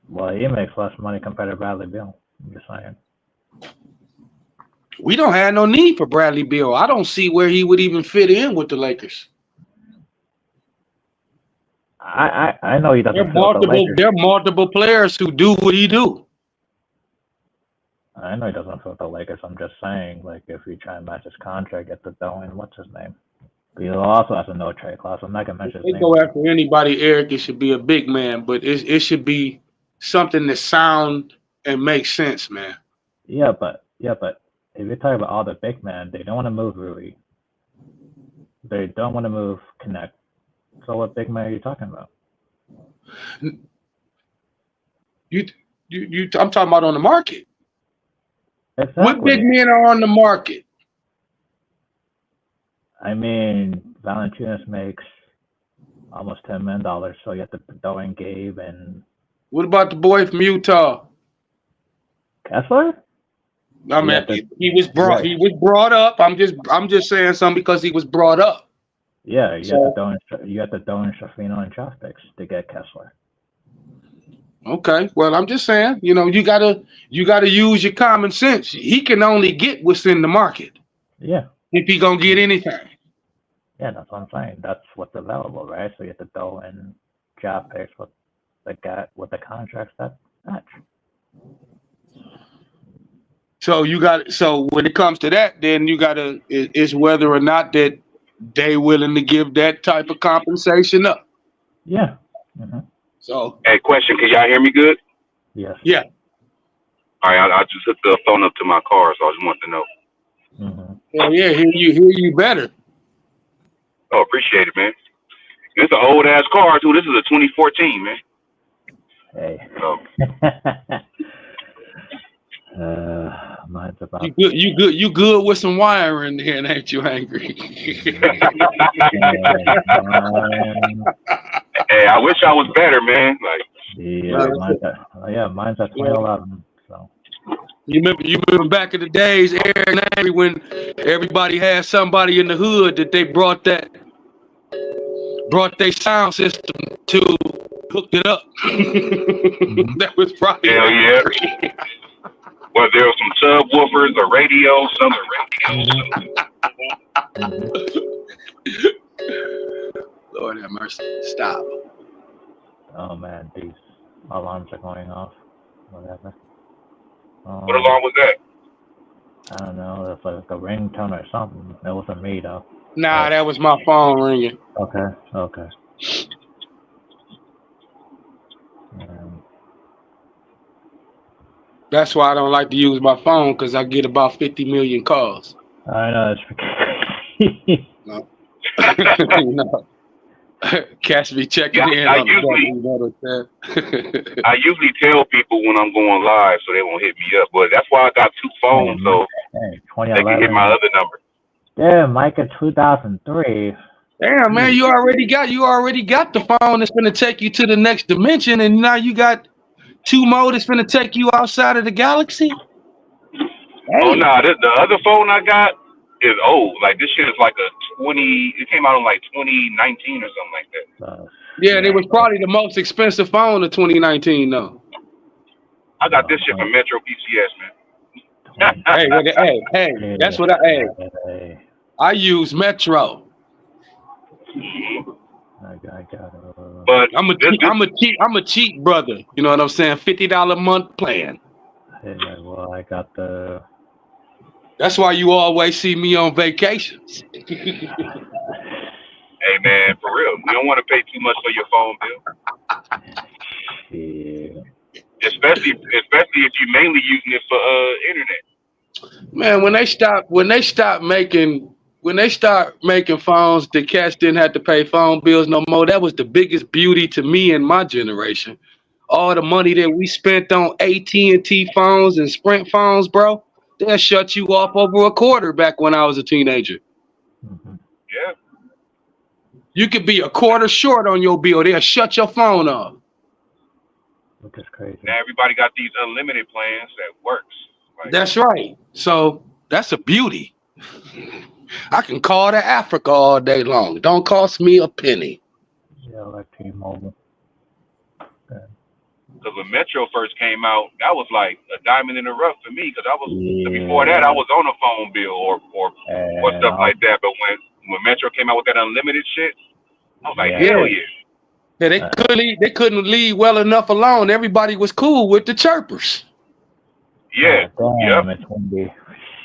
Well, he makes less money compared to Bradley Beal. I'm just saying. We don't have no need for Bradley Beal. I don't see where he would even fit in with the Lakers. I know he doesn't fit with the Lakers. There are multiple players who do what he do. I know he doesn't fit with the Lakers. I'm just saying, like, if you try and match his contract, get the throwing, what's his name? Beal also has a no trade clause. I'm not gonna mention his name. They go after anybody, Eric. It should be a big man, but it should be something that sound and makes sense, man. Yeah, but if you're talking about all the big men, they don't want to move Rui. They don't want to move Connect. So what big man are you talking about? I'm talking about on the market. Exactly. What big men are on the market? I mean, Valanciunas makes almost $10 million, so you have to throw in Gabe and. What about the boy from Utah? Kessler? I mean, he was brought up. I'm just saying something because he was brought up. Yeah, you have to throw in Shafino and draft picks to get Kessler. Okay, well, I'm just saying, you gotta use your common sense. He can only get what's in the market. Yeah. If he gonna get anything. Yeah, that's what I'm saying. That's what's available, right? So you have to throw in draft picks with the contracts that match. So when it comes to that, then it's whether or not that they willing to give that type of compensation up. Yeah. Mm-hmm. So Hey, question. Can y'all hear me good? Yes. yeah. All right. I just hooked the phone up to my car, so I just wanted to know. Mm-hmm. Yeah, hear you better. Oh, appreciate it, man. It's an old ass car too. This is a 2014, man. Hey. So Mine's about. You good with some wiring then, ain't you, Angry? hey, I wish I was better, man. Like, Mine's at 2011. So. You remember back in the days, Eric and Angry, when everybody had somebody in the hood that they brought their sound system to, hooked it up. That was probably hell yeah. Angry. Well, there were some subwoofers, a radio, something. Lord have mercy. Stop. Oh man, these alarms are going off. Whatever. What alarm was that? I don't know. It's like a ringtone or something. It wasn't me though. Nah, that was my phone ringing. Okay. That's why I don't like to use my phone, because I get about 50 million calls. I know. No. No. Catch me checking in I on I usually tell people when I'm going live so they won't hit me up, but that's why I got two phones so they can hit my other number. Yeah, Micah 2003. Damn, man, you already got the phone that's gonna take you to the next dimension, and now you got two more that's gonna take you outside of the galaxy. Oh no, the other phone I got is old. Like this shit is like a 20. It came out in like 2019 or something like that. Yeah, it was probably the most expensive phone of 2019, though. I got this shit from Metro PCS, man. Hey, that's what I use Metro. I got it. But I'm a cheap brother. You know what I'm saying? $50 a month plan. Hey, well, I got the. That's why you always see me on vacations. Hey man, for real, you don't want to pay too much for your phone bill. Yeah. Especially if you're mainly using it for internet. Man, when they start making phones, the cats didn't have to pay phone bills no more. That was the biggest beauty to me and my generation. All the money that we spent on AT&T phones and Sprint phones, bro, they'll shut you off over a quarter back when I was a teenager. Mm-hmm. Yeah. You could be a quarter short on your bill. They'll shut your phone off. Which is crazy. Now everybody got these unlimited plans that works. Like, that's right. So that's a beauty. I can call to Africa all day long. Don't cost me a penny. Yeah, like T-Mobile. Because when Metro first came out, that was like a diamond in the rough for me. Because before that, I was on a phone bill or stuff like that. But when Metro came out with that unlimited shit, I was like, hell yeah. Yeah, they couldn't leave well enough alone. Everybody was cool with the chirpers. Yeah. Damn, it's windy.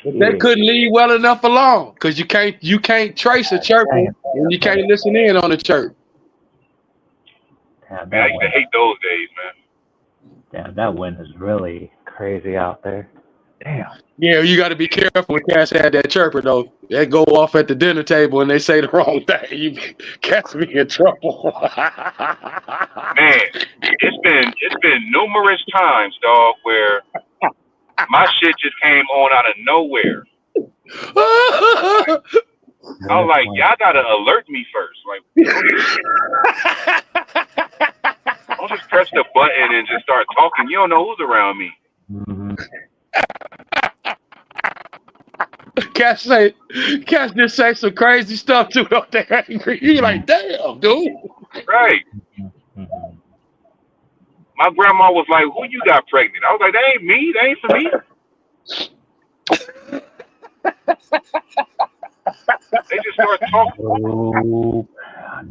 They couldn't leave well enough alone, because you can't trace a chirper and you can't listen in on a chirp. Damn, I used to hate those days, man. Damn, that wind is really crazy out there. Damn. Yeah, you got to be careful when cats had that chirper though. They go off at the dinner table and they say the wrong thing. You cats be in trouble. Man, it's been numerous times, dog, where my shit just came on out of nowhere. I was like, y'all gotta alert me first. Like, don't just press the button and just start talking. You don't know who's around me. Mm-hmm. Cats just say some crazy stuff too, don't they? Angry. You like, damn, dude. Right. Mm-hmm. My grandma was like, "Who you got pregnant?" I was like, "That ain't me. That ain't for me." They just start talking. Oh,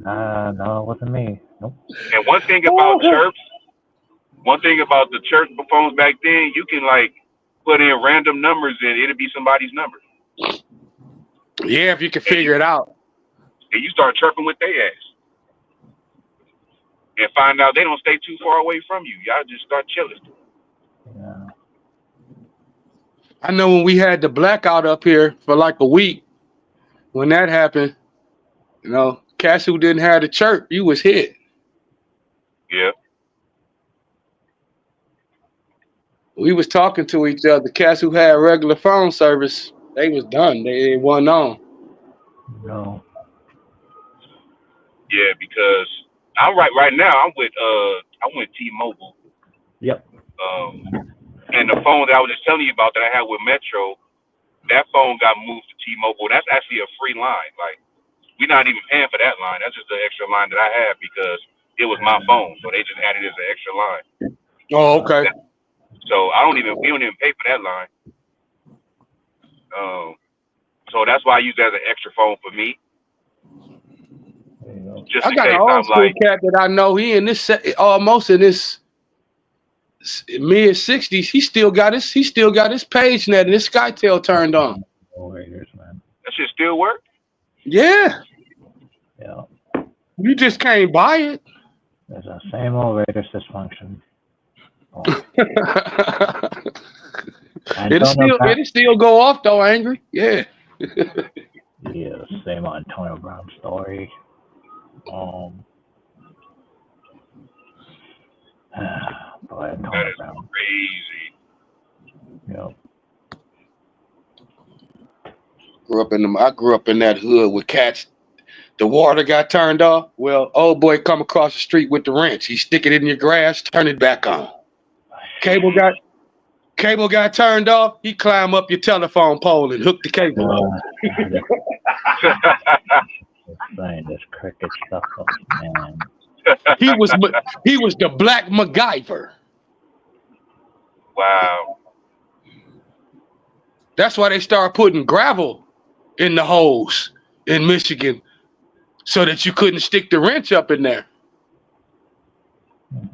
no, it wasn't me. Nope. And one thing about the church phones back then, you can like put in random numbers and it'll be somebody's number. Yeah, if you can figure it out. And you start chirping with their ass. and find out they don't stay too far away from you. Y'all just start chilling. Yeah. I know when we had the blackout up here for like a week, when that happened, you know, cats who didn't have the chirp, you was hit. Yeah. We was talking to each other. Cats who had regular phone service, they was done. They wasn't on. No. Yeah, because I'm right now. I'm with T-Mobile. Yep. And the phone that I was just telling you about that I had with Metro, that phone got moved to T-Mobile. That's actually a free line. Like we're not even paying for that line. That's just the extra line that I have because it was my phone, so they just added it as an extra line. Oh, okay. So we don't even pay for that line. So that's why I use that as an extra phone for me. Just I in got an case old I'm school like, cat that I know. He in this almost in his mid 60s. He still got his page net and his SkyTel turned on. Raiders, man. that shit still work? Yeah, Yeah. you just can't buy it. There's that same old Raiders dysfunction. Oh. It'll still go off though, angry. Yeah. Yeah, same Antonio Brown story. Boy, Antonio Brown. Crazy. Yep. I grew up in that hood with cats. The water got turned off. Well, old boy come across the street with the wrench. He stick it in your grass, turn it back on. Cable got turned off. He climb up your telephone pole and hook the cable up. Saying this cricket stuff, man. He was the Black MacGyver. Wow. That's why they started putting gravel in the holes in Michigan so that you couldn't stick the wrench up in there.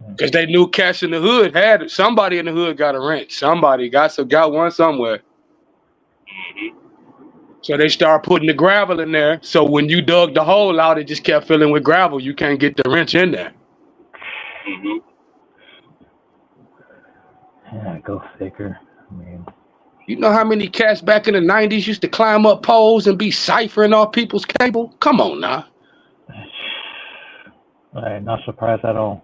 Because they knew cats in the hood had it. Somebody in the hood got a wrench. Somebody got one somewhere. Mm-hmm. So they started putting the gravel in there. So when you dug the hole out, it just kept filling with gravel. You can't get the wrench in there. Mm-hmm. Yeah, go figure. I mean, you know how many cats back in the 90s used to climb up poles and be ciphering off people's cable? Come on now. I'm not surprised at all.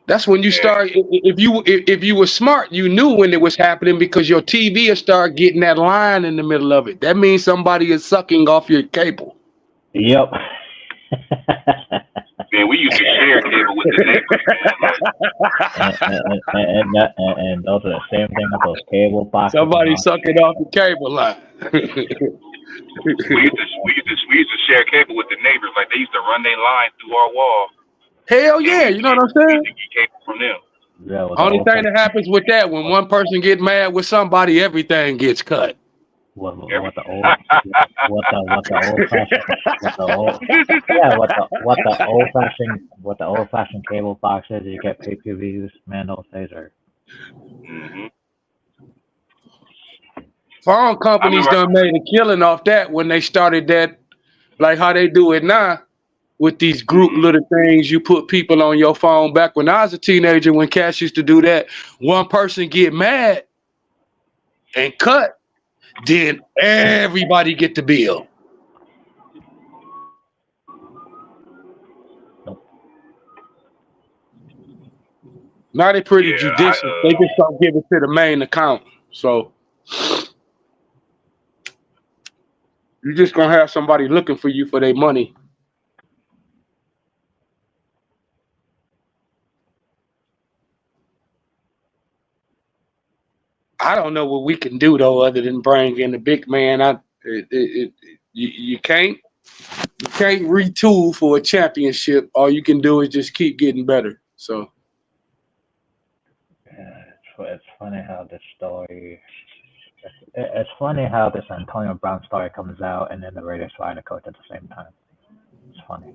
That's when you start. If you were smart, you knew when it was happening because your TV will start getting that line in the middle of it. That means somebody is sucking off your cable. Yep. Man, we used to share cable with the neighbors, man. And those are the same thing with those cable boxes. Somebody sucking off the cable line. we used to share cable with the neighbors. Like they used to run their line through our wall. Hell yeah, you know what I'm saying? We used to get cable from them. Yeah, only thing that happens with that, when one person get mad with somebody, everything gets cut. What the old fashioned cable boxes you get pay-per-views, man, those days are. Mm-hmm. Phone companies done made a killing off that when they started that, like how they do it now with these group little things. You put people on your phone. Back when I was a teenager, when cats used to do that, one person get mad and cut, then everybody get the bill. Now they're pretty judicious. They just don't give it to the main account. So you're just gonna have somebody looking for you for their money. I don't know what we can do though, other than bring in the big man. You can't retool for a championship. All you can do is just keep getting better. So yeah, it's funny how this story. It's funny how this Antonio Brown story comes out and then the Raiders fire the coach at the same time. It's funny.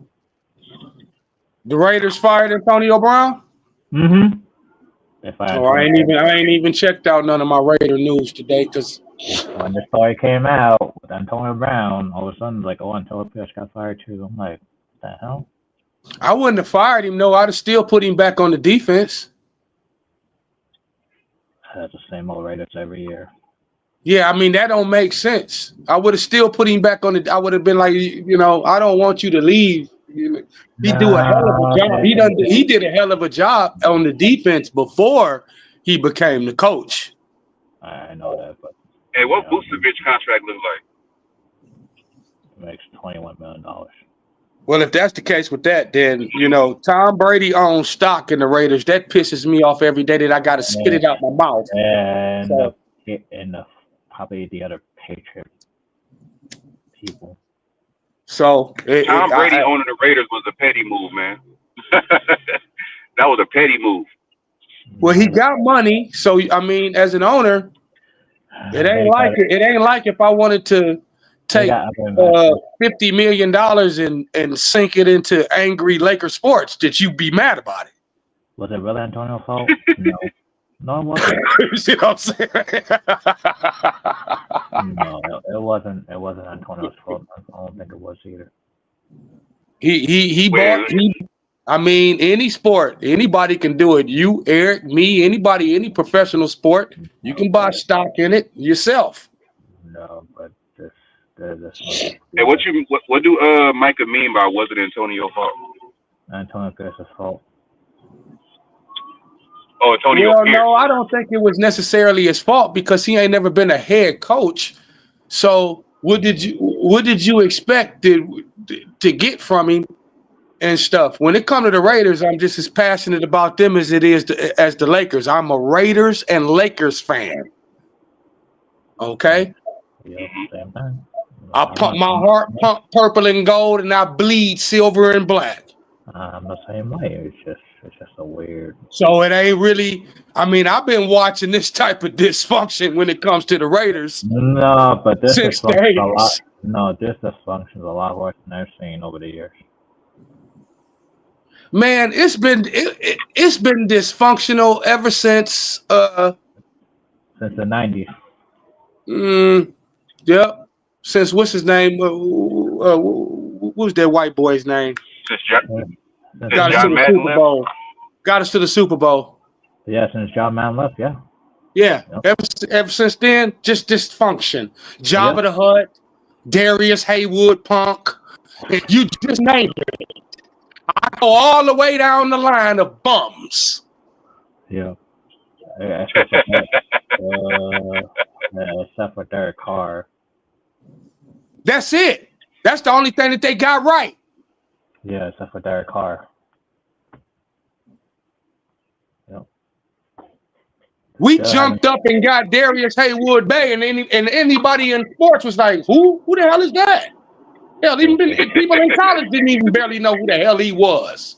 The Raiders fired Antonio Brown? Mm-hmm. I ain't even checked out none of my Raider news today because when the story came out with Antonio Brown, all of a sudden like, oh, Antonio Pierce got fired too. I'm like, what the hell? I wouldn't have fired him. No, I'd have still put him back on the defense. That's the same old Raiders every year. Yeah, I mean, that don't make sense. I would have still put him back on the. I would have been like, I don't want you to leave. He do a hell of a No, job. He did a hell of a job on the defense before he became the coach. I know that, but Hey, what Vucevic contract look like? it makes $21 million. Well, if that's the case with that, then Tom Brady owns stock in the Raiders. That pisses me off every day that I got to spit it out my mouth. And So, probably the other Patriot people. So Tom Brady owning the Raiders was a petty move, man. That was a petty move. Well, he got money, so I mean, as an owner, it ain't like if I wanted to take $50 million and sink it into angry Laker sports that you'd be mad about it. Was it really Antonio's fault? No, it wasn't. You see what I'm saying? No, it wasn't. It wasn't Antonio's fault. I don't think it was either. He bought. I mean, any sport, anybody can do it. You, Eric, me, anybody, any professional sport, you can buy stock in it yourself. No, but this. Hey, what do Micah mean by was it Antonio's fault? Antonio Pierce's fault. Oh, Antonio Well, Pierce. no, I don't think it was necessarily his fault because he ain't never been a head coach. So what did you expect to get from him and stuff? When it comes to the Raiders, I'm just as passionate about them as it is as the Lakers. I'm a Raiders and Lakers fan. Okay. Yeah, same thing. I pump my heart pump purple and gold, and I bleed silver and black. I'm the same way. It's just a weird. So it ain't really. I mean, I've been watching this type of dysfunction when it comes to the Raiders. No, but this dysfunction a lot. No, this dysfunction is a lot worse than I've seen over the years. Man, it's been dysfunctional ever since the 90s. Yep. Since what's his name? What was that white boy's name? Got us to the Super Bowl. Got us to the Super Bowl. Yeah, since John Madden left, yeah. Yeah. Yep. Ever since then, just dysfunction. Jabba the Hutt, Darius Haywood, Punk. You just named it. I go all the way down the line of bums. Yeah. Except for Derek Carr. That's it. That's the only thing that they got right. Yeah, except for Derek Carr. Yep. We jumped up and got Darius Haywood Bay, and anybody in sports was like, "Who the hell is that?" Hell, even people in college didn't even barely know who the hell he was.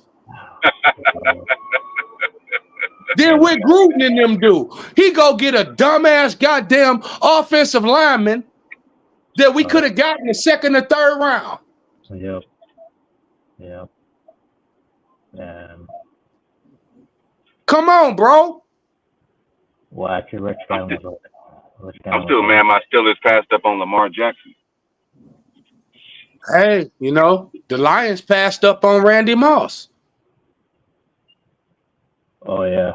Then what Gruden and them do? He go get a dumbass goddamn offensive lineman that we could have gotten the second or third round. Yep. Come on, bro. Well, actually, Rich Gannon was. I'm still mad my Steelers passed up on Lamar Jackson. Hey, the Lions passed up on Randy Moss. Oh, yeah.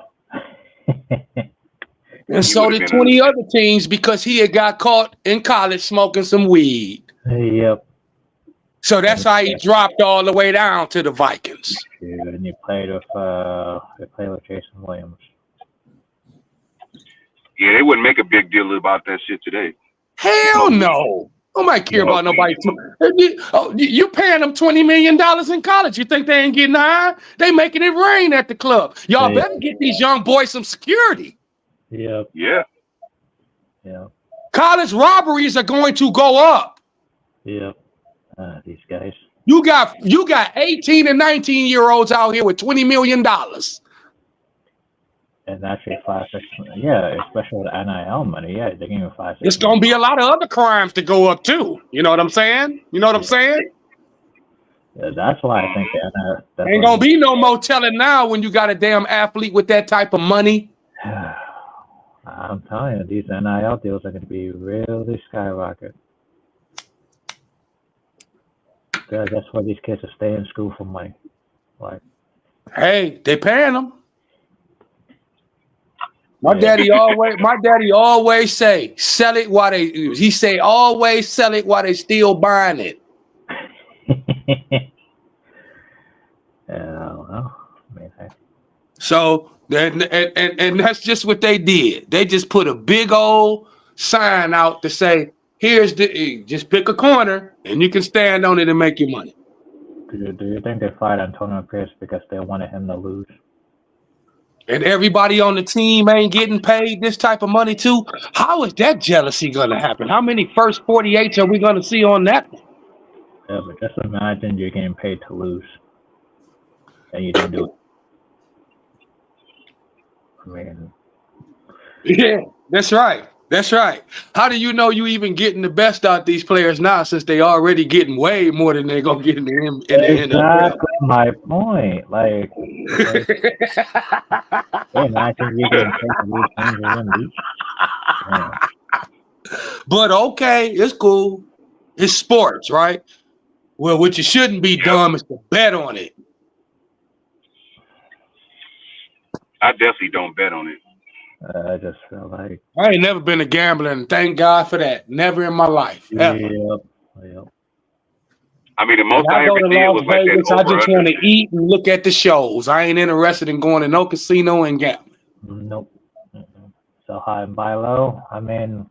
And so did 20 other teams because he had got caught in college smoking some weed. Yep. So that's how he dropped all the way down to the Vikings. Yeah, and you played with Jason Williams. Yeah, they wouldn't make a big deal about that shit today. Hell no. Nobody care about nobody. You paying them $20 million in college. You think they ain't getting high? They making it rain at the club. Y'all better get these young boys some security. Yep. Yeah. College robberies are going to go up. Yep. These guys. You got 18 and 19-year-olds out here with $20 million. And actually 5-6, yeah, especially with NIL money, yeah, they're giving 5-6. It's gonna be a lot of other crimes to go up too. You know what I'm saying? Yeah, that's why I think ain't gonna be no more telling now when you got a damn athlete with that type of money. I'm telling you, these NIL deals are gonna be really skyrocket. Because that's why these kids are staying in school for money. Like, Hey, they paying them. My yeah. daddy always say, sell it while they. He say always sell it while they still buying it. Well, I mean, So and that's just what they did. They just put a big old sign out to say, here's the just pick a corner and you can stand on it and make your money. do you think they fired Antonio Pierce because they wanted him to lose? And everybody on the team ain't getting paid this type of money too. How is that jealousy gonna happen? How many first 48s are we gonna see on that one? Yeah, but just imagine you're getting paid to lose, and you don't do it. I mean, Yeah, that's right. That's right. How do you know you even getting the best out these players now since they already getting way more than they're gonna get in the exactly my point. Like hey, imagine you getting paid to lose games and win league. Yeah. But okay, it's cool. It's sports, right? Well, what you shouldn't be dumb is to bet on it. I definitely don't bet on it. I just feel like I ain't never been a gambler, and thank God for that. Never in my life, ever. Yep. I mean, the When most I I go ever to did Las was like that Vegas, I over just under. want to eat and look at the shows. I ain't interested in going to no casino and gambling. nope. Sell high and buy low. I mean,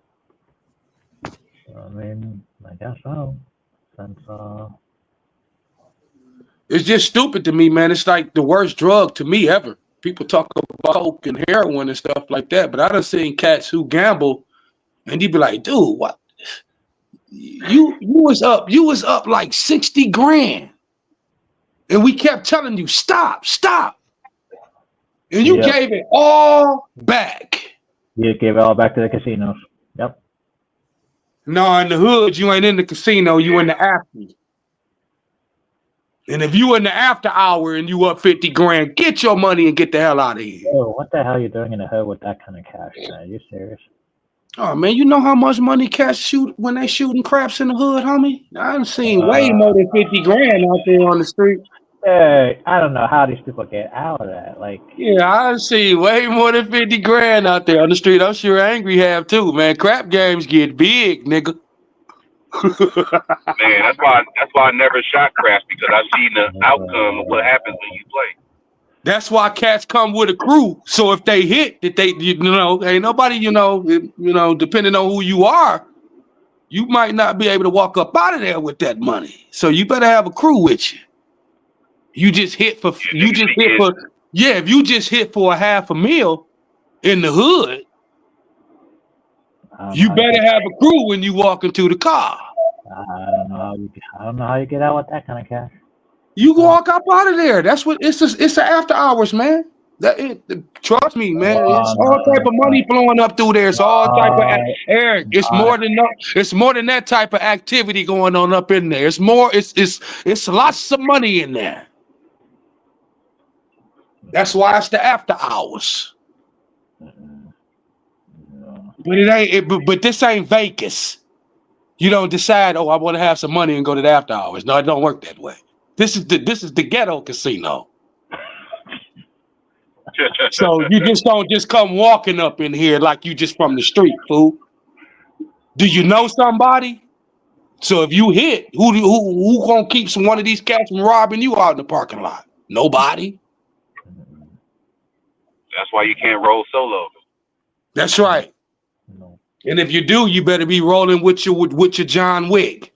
I guess so. Since It's just stupid to me, man. It's like the worst drug to me ever. People talk about coke and heroin and stuff like that, but I done seen cats who gamble and you be like, dude, what? You was up like 60 grand. And we kept telling you, stop. And you yep, gave it all back. you gave it all back to the casinos. Yep. No, in the hood, you ain't in the casino, you in the after. And if you in the after hour and you up 50 grand, get your money and get the hell out of here. Oh, what the hell are you doing in the hood with that kind of cash, man? Are you serious? Oh man, you know how much money cats shoot when they shooting craps in the hood, homie? I done seen way more than 50 grand out there on the street. Hey, I don't know how these people get out of that. Like, Yeah, I done seen way more than 50 grand out there on the street. I'm sure Angry have too, man. Crap games get big, nigga. Man, that's why I never shot craps, because I've seen the outcome of what happens when you play. That's why cats come with a crew. So if they hit, that they, ain't nobody, depending on who you are, you might not be able to walk up out of there with that money. So you better have a crew with you. You just hit for, if you just hit for a half a meal in the hood, you better have a crew when you walk into the car. I don't know how you get out with that kind of cash. You walk up out of there. That's what it's the after hours, man. Trust me, man. It's all type of money flowing up through there. It's all type of Eric. It's more than that type of activity going on up in there. It's more. It's lots of money in there. That's why it's the after hours. But it ain't. But this ain't Vegas. You don't decide. Oh, I want to have some money and go to the after hours. No, it don't work that way. This is the ghetto casino. So you just don't just come walking up in here like you just from the street, fool. Do you know somebody? So if you hit, who gonna keep one of these cats from robbing you out in the parking lot? Nobody. That's why you can't roll solo. That's right. And if you do, you better be rolling with your John Wick.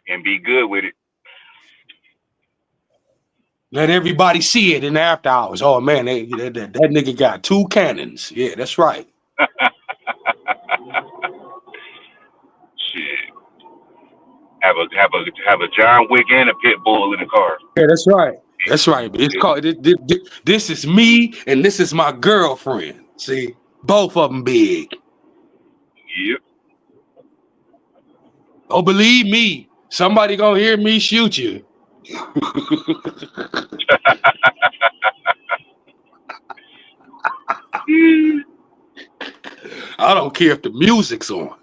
And be good with it. Let everybody see it in the after hours. Oh man, that nigga got 2 cannons. Yeah, that's right. Shit. Have a John Wick and a pit bull in the car. Yeah, that's right. That's right. It's called. This is me and this is my girlfriend. See, both of them big. Yep. Oh, believe me, somebody gonna hear me shoot you. I don't care if the music's on.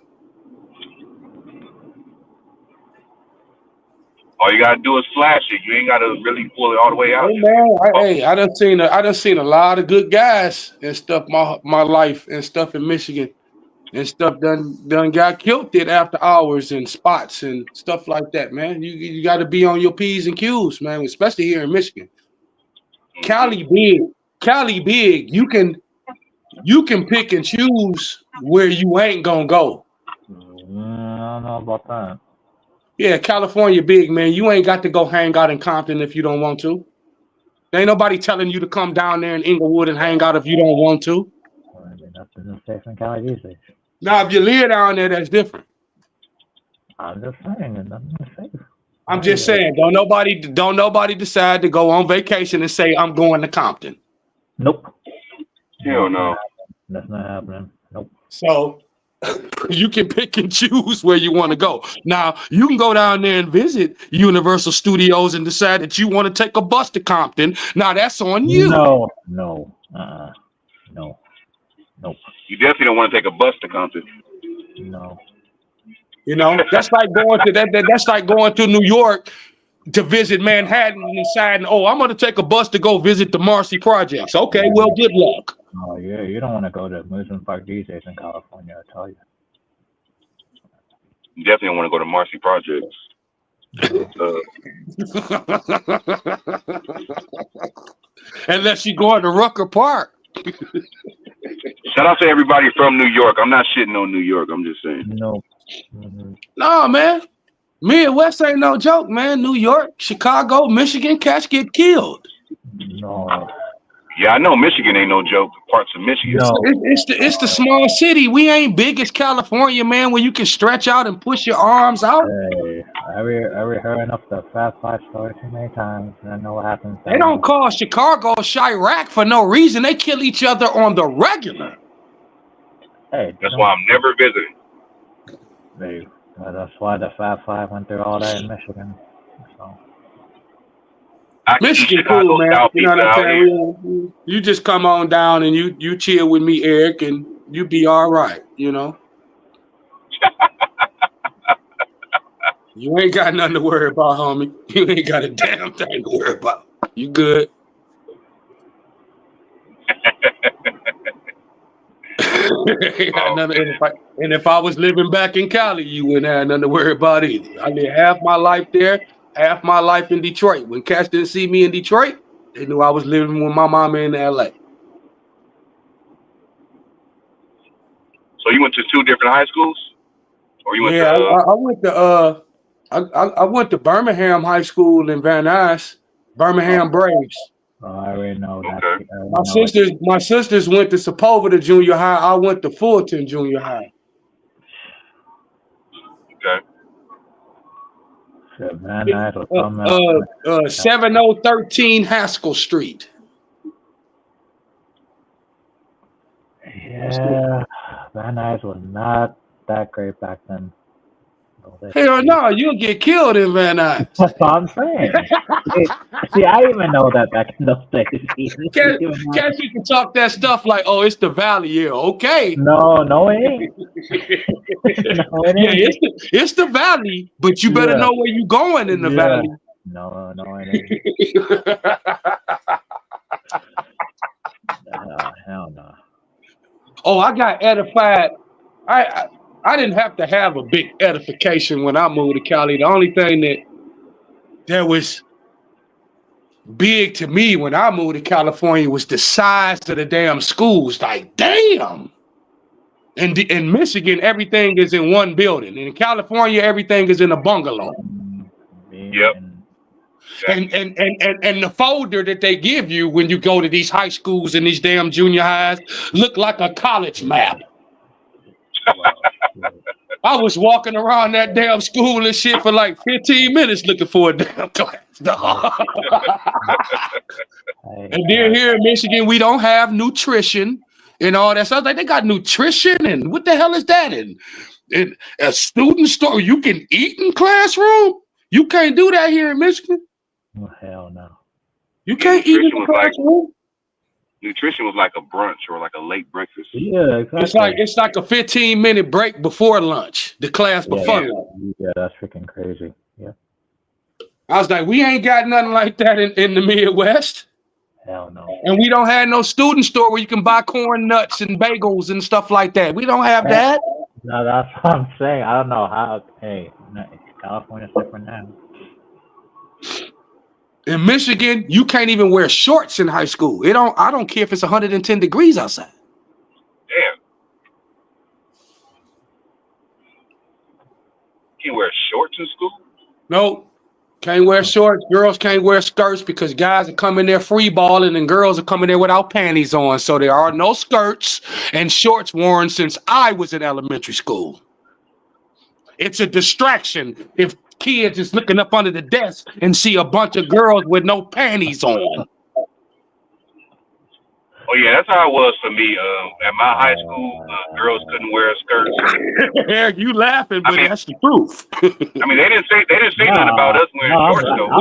All you gotta do is flash it. You ain't gotta really pull it all the way out. Hey man, I done seen a lot of good guys and stuff my life and stuff in Michigan and stuff done got killed it after hours and spots and stuff like that, man. You got to be on your P's and Q's, man, especially here in Michigan. Cali big. You can pick and choose where you ain't gonna go. I don't know about that. Yeah, California big, man. You ain't got to go hang out in Compton if you don't want to. There ain't nobody telling you to come down there in Inglewood and hang out if you don't want to. I mean, nothing safe in Cali these days. Now, if you live down there, that's different. I'm just saying, nothing is safe. I'm just saying, don't nobody decide to go on vacation and say I'm going to Compton. Nope. Hell no. That's not happening. Nope. So you can pick and choose where you want to go. Now, you can go down there and visit Universal Studios and decide that you want to take a bus to Compton. Now, that's on you. No. Nope. You definitely don't want to take a bus to Compton. No. You know, that's like going to that's like going to New York to visit Manhattan and deciding, oh, I'm going to take a bus to go visit the Marcy Projects. Okay, well, good luck. Oh, yeah, you don't want to go to amusement park these days in California, I tell you. You definitely don't want to go to Marcy Projects. Unless you go to Rucker Park. Shout out to everybody from New York. I'm not shitting on New York. I'm just saying. No. No, man. Midwest ain't no joke, man. New York, Chicago, Michigan, cats get killed. No. Yeah, I know Michigan ain't no joke. Parts of Michigan. No. It's the small city. We ain't big as California, man, where you can stretch out and push your arms out. Hey, I heard enough the Fast Five story too many times, and I know what happens. They don't call Chicago Chirac for no reason. They kill each other on the regular. Hey, that's why I'm never visiting. Hey, that's why the Fast Five went through all that in Michigan. So. Michigan cool, man. You know what I'm saying? You just come on down and you chill with me, Eric, and you be all right, you know? You ain't got nothing to worry about, homie. You ain't got a damn thing to worry about. You good. And if I was living back in Cali, you wouldn't have nothing to worry about either. I lived half my life there, half my life in Detroit. When cats didn't see me in Detroit, they knew I was living with my mama in LA. So you went to two different high schools? Or you went to I went to Birmingham High School in Van Nuys, Birmingham Braves. Oh, I already know that. Okay. My sisters went to Sepulveda Junior High. I went to Fulton Junior High. Okay. 7013 Haskell Street. Yeah, Van Nuys was not that great back then. Hell no, you'll get killed in Van Nuys. That's what I'm saying. See, I didn't even know that back in those days. Can't you can talk that stuff like, oh, it's the valley here. Okay. No, it ain't. It's the valley, but you better know where you're going in the valley. No, it ain't. Hell no. Oh, I got edified. I didn't have to have a big edification when I moved to Cali. The only thing that was big to me when I moved to California was the size of the damn schools. Like, damn. In Michigan, everything is in one building. In California, everything is in a bungalow. Yep. And the folder that they give you when you go to these high schools and these damn junior highs look like a college map. I was walking around that damn school and shit for like 15 minutes looking for a damn class. And then here in Michigan, we don't have nutrition and all that stuff. Like, they got nutrition and what the hell is that? And a student store, you can eat in classroom? You can't do that here in Michigan. Oh, hell no. You can't eat in the classroom. Nutrition was like a brunch or like a late breakfast. Yeah, exactly. It's like a 15-minute break before lunch. The class before lunch. Yeah, that's freaking crazy. Yeah. I was like, we ain't got nothing like that in the Midwest. Hell no. And we don't have no student store where you can buy corn nuts and bagels and stuff like that. We don't have that. No, that's what I'm saying. I don't know how. Hey, California's different now. In Michigan, you can't even wear shorts in high school. I don't care if it's 110 degrees outside. Damn. You wear shorts in school? No, can't wear shorts. Girls can't wear skirts because guys are coming there free balling and girls are coming there without panties on. So there are no skirts and shorts worn since I was in elementary school. It's a distraction if kids is looking up under the desk and see a bunch of girls with no panties on. Oh yeah, that's how it was for me. At my high school, girls couldn't wear skirts. Eric, you laughing, but that's the truth. I mean, they didn't say nothing about us wearing shorts though.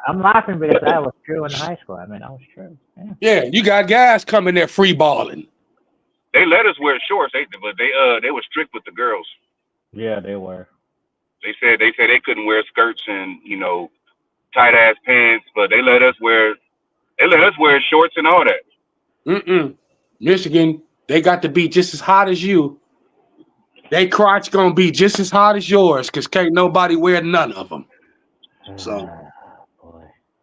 I'm laughing because that was true in high school. I mean, that was true. Yeah, you got guys coming there free balling. They let us wear shorts, but they were strict with the girls. Yeah, they were. They said they couldn't wear skirts and tight ass pants, but they let us wear shorts and all that. Michigan, they got to be just as hot as you. They crotch gonna be just as hot as yours because can't nobody wear none of them. So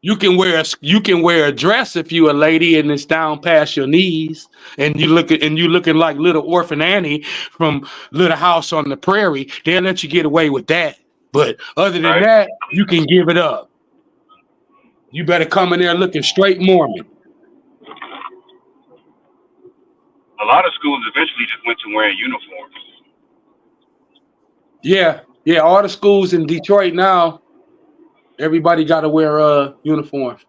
you can wear a dress if you a lady and it's down past your knees and you looking like little orphan Annie from Little House on the Prairie. They'll let you get away with that. But other than that, you can give it up. You better come in there looking straight Mormon. A lot of schools eventually just went to wearing uniforms. Yeah, all the schools in Detroit now, everybody got to wear uniforms.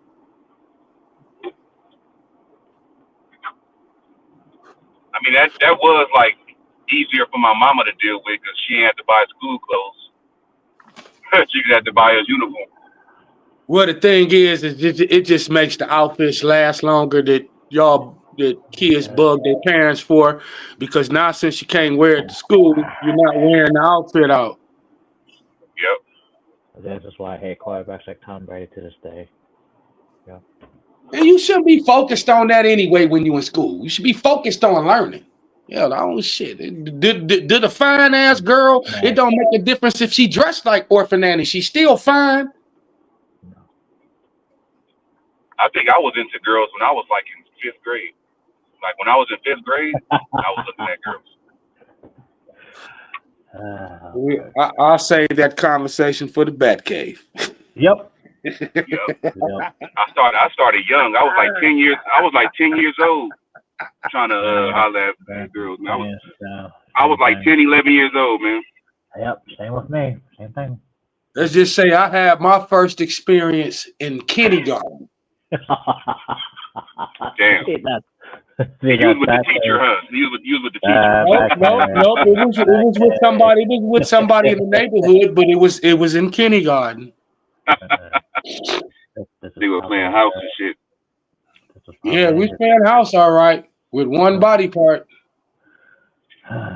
I mean, that was like easier for my mama to deal with because she had to buy school clothes. She had to buy a uniform. Well, the thing is it just makes the outfits last longer that kids bug their parents for, because now since you can't wear it to school, you're not wearing the outfit out. Yep. That's just why I hate quarterbacks like Tom Brady to this day. Yep. And you shouldn't be focused on that anyway when you're in school. You should be focused on learning. Yeah, the shit. Did a fine ass girl, it don't make a difference if she dressed like Orphan Annie. She's still fine. I think I was into girls when I was like in 5th grade. Like when I was in 5th grade, I was looking at girls. I'll save that conversation for the Batcave. Yep. I started young. I was like 10 years old trying to holler at girls. I was like 10, 11 years old, man. Yep, same with me. Same thing. Let's just say I had my first experience in kindergarten. Damn. You was with the teacher, huh? You was with the teacher. Nope. It was with somebody. It was with somebody in the neighborhood, but it was in kindergarten. They were playing house and shit. Yeah, we playing house all right with one body part.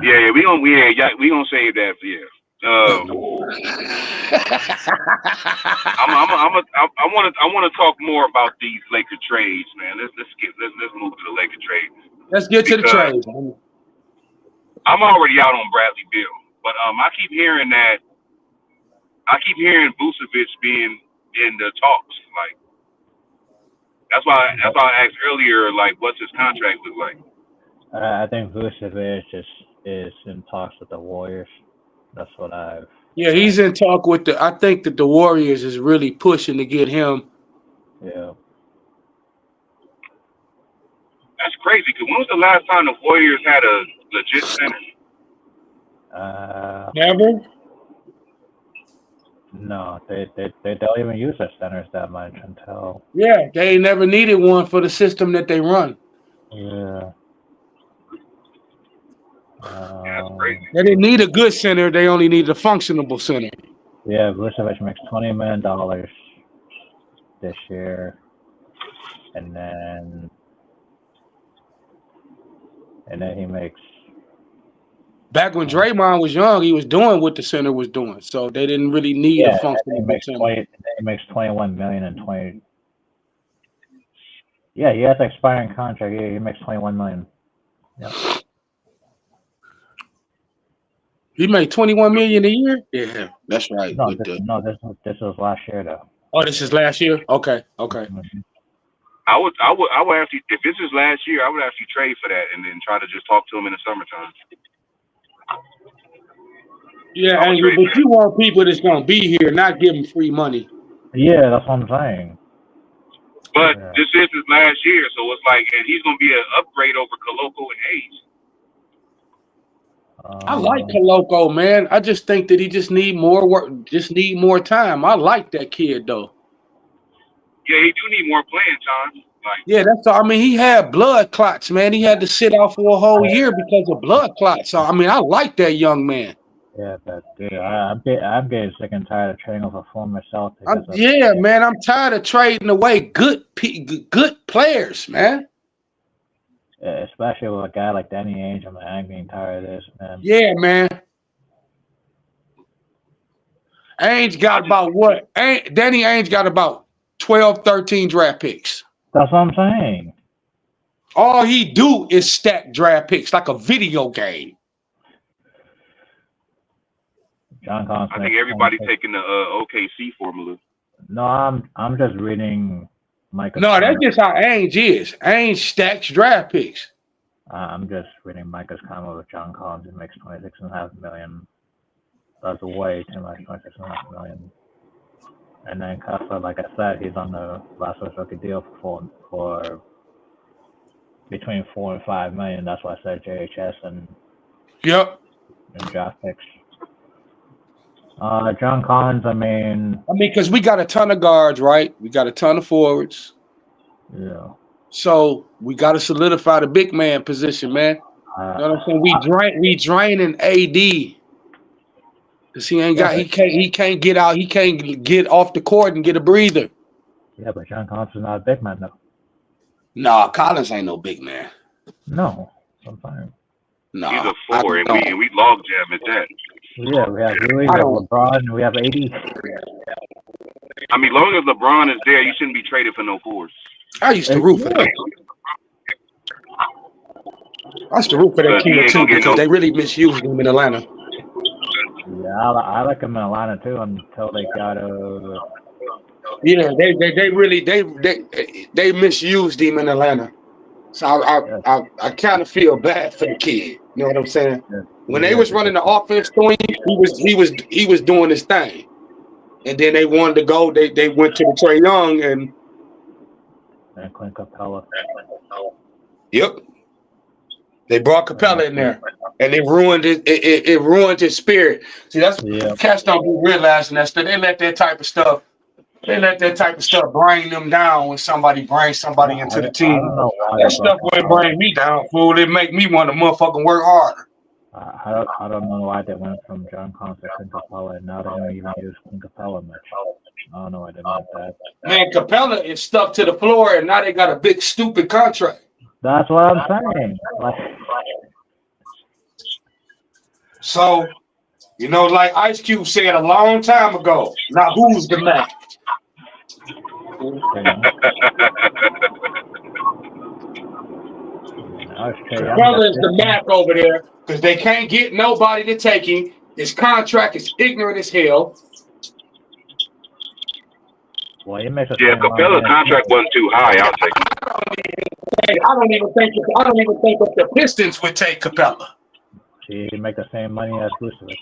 Yeah, we gonna save that for you. I want to talk more about these Laker trades, man. Let's move to the Laker trades. Let's get to the trades. I'm already out on Bradley Beal, but I keep hearing Vucevic being in the talks. Like that's why I asked earlier, like, what's his contract look like? I think Vucevic is in talks with the Warriors. That's what I've. Yeah, he's in talk with I think that the Warriors is really pushing to get him. Yeah. That's crazy. Because when was the last time the Warriors had a legit center? Never. No, they don't even use their centers that much until. Yeah, they never needed one for the system that they run. Yeah. That's crazy. They didn't need a good center. They only needed a functional center. Yeah, Vucevic makes $20 million this year, and then he makes. Back when Draymond was young, he was doing what the center was doing, so they didn't really need a functional center. He He makes 21 million and 20. Yeah, he has an expiring contract. Yeah, he makes 21 million. Yeah. He made 21 million a year. Yeah, that's right. No, With the this was last year though. oh, this is last year. Okay. Mhm. I would actually, if this is last year, I would actually trade for that and then try to just talk to him in the summertime. Yeah, and but you want people that's gonna be here, not give them free money. Yeah, that's what I'm saying. But Yeah. this is his last year, so it's like, and he's gonna be an upgrade over Koloko in age. I like Koloko, man. I just think that he just need more work, just need more time. I like that kid though. Yeah, he do need more playing time. Like, Yeah, that's all. I mean, he had blood clots, man. He had to sit out for a whole year because of blood clots. So I mean, I like that young man. Yeah, but dude, I'm getting sick and tired of trading over former Celtics. Yeah, man. I'm tired of trading away good players, man. Yeah, especially with a guy like Danny Ainge. I'm getting tired of this, man. Yeah, man. Ainge got about what? Danny Ainge got about 12, 13 draft picks. That's what I'm saying. All he do is stack draft picks like a video game. John Collins. I think everybody's taking the OKC formula. No, I'm just reading Micah's. No, that's just how Ainge is. Ainge stacks draft picks. I'm just reading Micah's comment with John Collins. He makes 26.5 million. That's way too much, 26.5 million. And then Kessler, like I said, he's on the last rookie deal for between 4 and 5 million. That's why I said JHS and draft picks. John Collins, I mean, because we got a ton of guards, right? We got a ton of forwards. Yeah. So we got to solidify the big man position, man. You know what I'm saying? We draining AD because he can't get out. He can't get off the court and get a breather. Yeah, but John Collins is not a big man though. Nah, Collins ain't no big man. No, I'm fine. No, he's a 4, and we log jam at that. Yeah, we have Rui, we have LeBron, and we have AD. I mean, long as LeBron is there, you shouldn't be traded for no 4s. I used to root for that. I used to root for that team too because they really misused him in Atlanta. Yeah, I like him in Atlanta too until they got a. Yeah, they really misused him in Atlanta. So I kind of feel bad for the kid. You know what I'm saying? Yeah. When they was running the offense to him, he was doing his thing. And then they wanted to go. They went to the Trae Young and Clint Capella. Yep. They brought Capella in there, and it ruined it ruined his spirit. See, that's cats don't be realizing that stuff. They let that type of stuff. They let that type of stuff bring them down when somebody brings somebody into the team. That stuff wouldn't bring me down, fool. It make me want to motherfucking work harder. I don't know why they went from John Collins to Clint Capella, and now they don't even use Clint Capella much. I don't know why they did that. Man, Capella is stuck to the floor, and now they got a big stupid contract. That's what I'm saying. So, you know, like Ice Cube said a long time ago, now who's the man? Capella is the Mac over there because they can't get nobody to take him. His contract is ignorant as hell. Well, he makes Capella's contract wasn't too high. I'll take it. I don't even think that the Pistons would take Capella. He make the same money as Vucevic.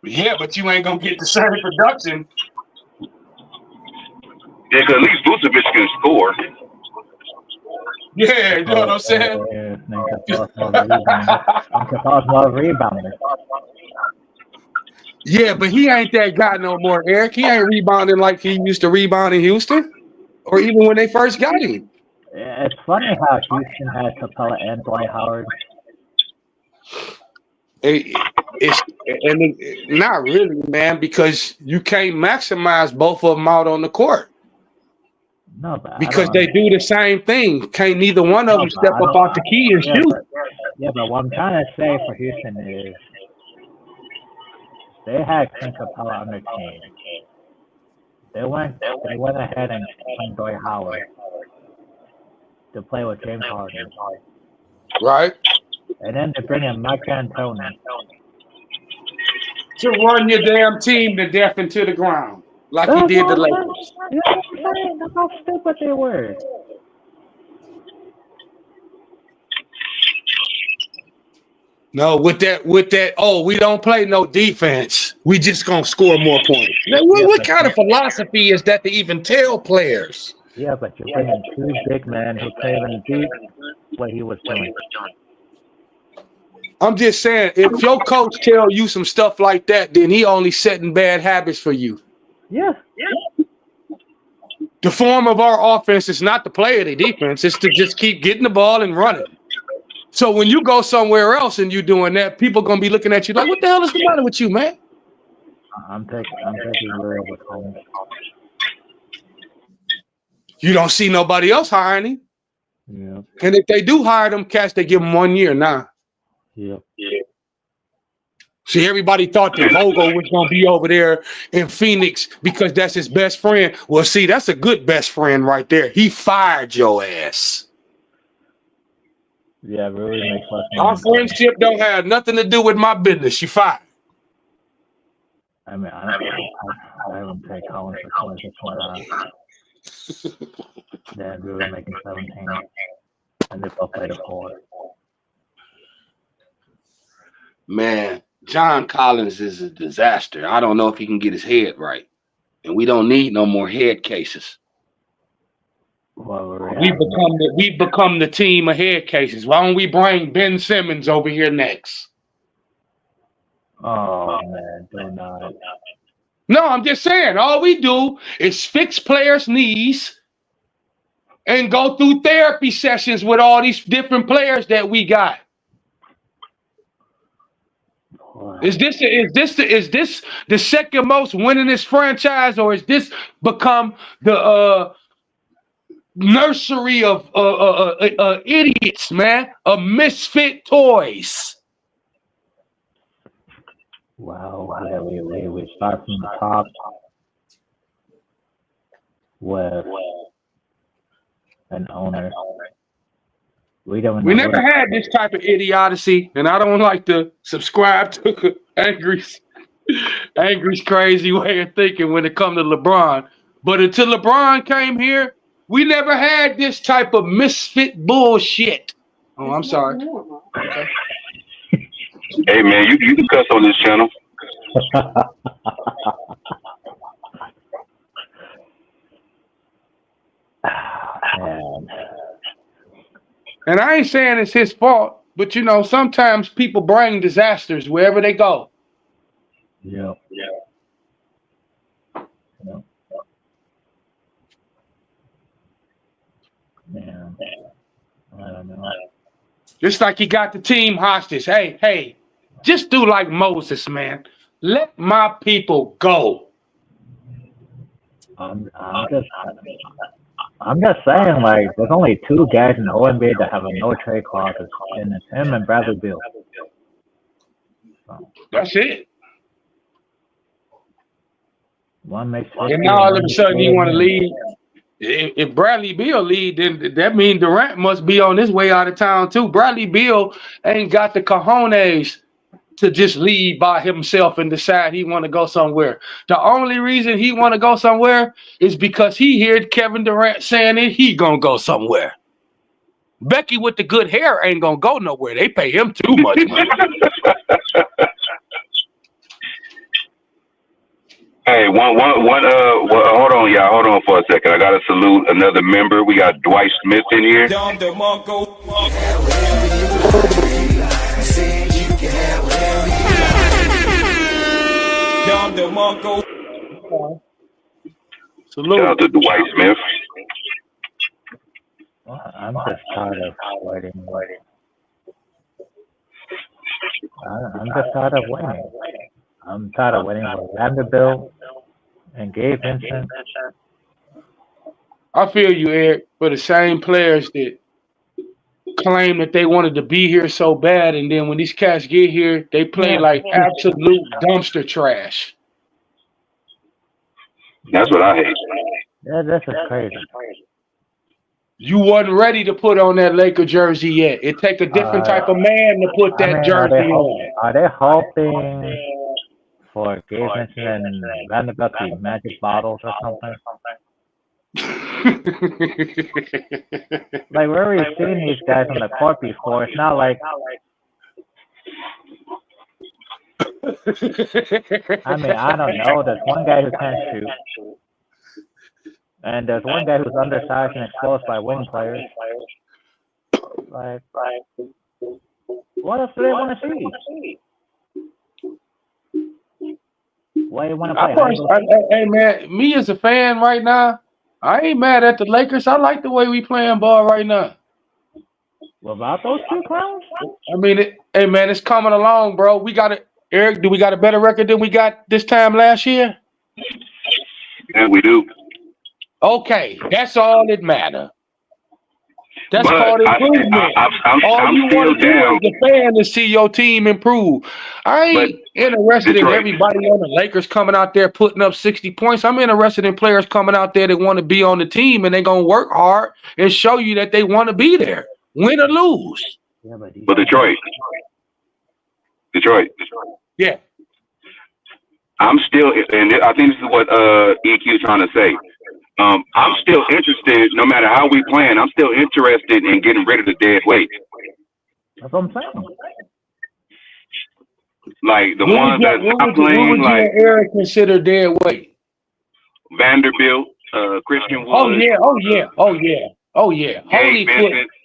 Yeah, but you ain't gonna get the same production. Yeah, because at least Vucevic can score. Yeah, you know what I'm saying? Yeah, but he ain't that guy no more, Eric. He ain't rebounding like he used to rebound in Houston, or even when they first got him. It's funny how Houston had Capella and Dwight Howard. Not really, man, because you can't maximize both of them out on the court. No, but because they do the same thing. Can't neither one of them step up out the key and shoot. But what I'm trying to say for Houston is they had Clint Capella on their team. They went ahead and signed Dwight Howard to play with James Harden. Right. And then they bring in Mike D'Antoni. To run your damn team to death into the ground. Like he did the Lakers. You know what I'm saying? That's how stupid they were. No, with that, oh, we don't play no defense. We just gonna score more points. Now, what kind of philosophy is that to even tell players? Yeah, but you're bringing two big men who can't even do what he was doing. I'm just saying, if your coach tell you some stuff like that, then he only setting bad habits for you. Yeah. The form of our offense is not to play any defense. It's to just keep getting the ball and running. So when you go somewhere else and you doing that, people gonna be looking at you like, "What the hell is the matter with you, man?" I'm taking real with home. You don't see nobody else hiring him. Yeah. And if they do hire them cats, they give them 1 year now. Yeah. See, everybody thought that Vogel was gonna be over there in Phoenix because that's his best friend. Well, see, that's a good best friend right there. He fired your ass. Yeah, really makes less Our money. friendship don't have nothing to do with my business. You fired. I mean, I haven't paid Collins for 26.5. They're really making 17, and they both played a 4. Man, John Collins is a disaster. I don't know if he can get his head right, and we don't need no more head cases. Well, We've become the team of head cases. Why don't we bring Ben Simmons over here next? Oh man, do not. No, I'm just saying. All we do is fix players' knees and go through therapy sessions with all these different players that we got. Is this the second most winningest franchise, or is this become the nursery of idiots, man, of misfit toys? Wow, yeah, we start from the top with an owner. We never had this type of idiocy, and I don't like to subscribe to Angry's crazy way of thinking when it comes to LeBron. But until LeBron came here, we never had this type of misfit bullshit. Oh, I'm sorry. Hey man, you can cuss on this channel. Man. And I ain't saying it's his fault, but you know, sometimes people bring disasters wherever they go. Yeah. Man, I don't know. Just like he got the team hostage. Hey, just do like Moses, man. Let my people go. I'm just saying, like, there's only 2 guys in the NBA that have a no trade clause, and it's him and Bradley Beal. So, that's it. One makes and now all of a sudden you want to leave. If Bradley Beal lead, then that means Durant must be on his way out of town too. Bradley Beal ain't got the cojones to just leave by himself and decide he want to go somewhere. The only reason he want to go somewhere is because he heard Kevin Durant saying that he gonna go somewhere. Becky with the good hair ain't gonna go nowhere. They pay him too much money. Hey, one. Hold on, y'all. Hold on for a second. I gotta salute another member. We got Dwight Smith in here. Salute. Shout out to Dwight Smith. I'm just tired of waiting. I'm just tired of waiting. I'm tired of waiting for Vanderbilt and Gabe Vincent. I feel you, Eric, for the same players that claim that they wanted to be here so bad, and then when these cats get here, they play like absolute dumpster trash. That's what I hate. Yeah, this is crazy. You wasn't ready to put on that Laker jersey yet. It take a different type of man to put that jersey on. Are they hoping for Gabe Vincent and Vanderbilt to be magic bottles or something? Like, where we've seen these guys on the court before, it's not like. I mean, I don't know. There's one guy who can't shoot, and there's one guy who's undersized and exposed by wing players. Like, what else do they want to see? Why do you want to play? Hey man, me as a fan right now, I ain't mad at the Lakers. I like the way we playing ball right now. What about those two clowns? I mean, hey man, it's coming along, bro. We got it, Eric. Do we got a better record than we got this time last year? Yeah, we do. Okay, that's all that matter. That's called improvement. All you want to do as a fan is see your team improve. I ain't interested in everybody on the Lakers coming out there putting up 60 points. I'm interested in players coming out there that want to be on the team and they're going to work hard and show you that they want to be there, win or lose. Yeah, but Detroit. Yeah. I'm still, and I think this is what EQ is trying to say. I'm still interested, no matter how we playing, I'm still interested in getting rid of the dead weight. That's what I'm saying. Like the ones that's not playing, like Eric consider dead weight. Vanderbilt, Christian Wood. Oh yeah.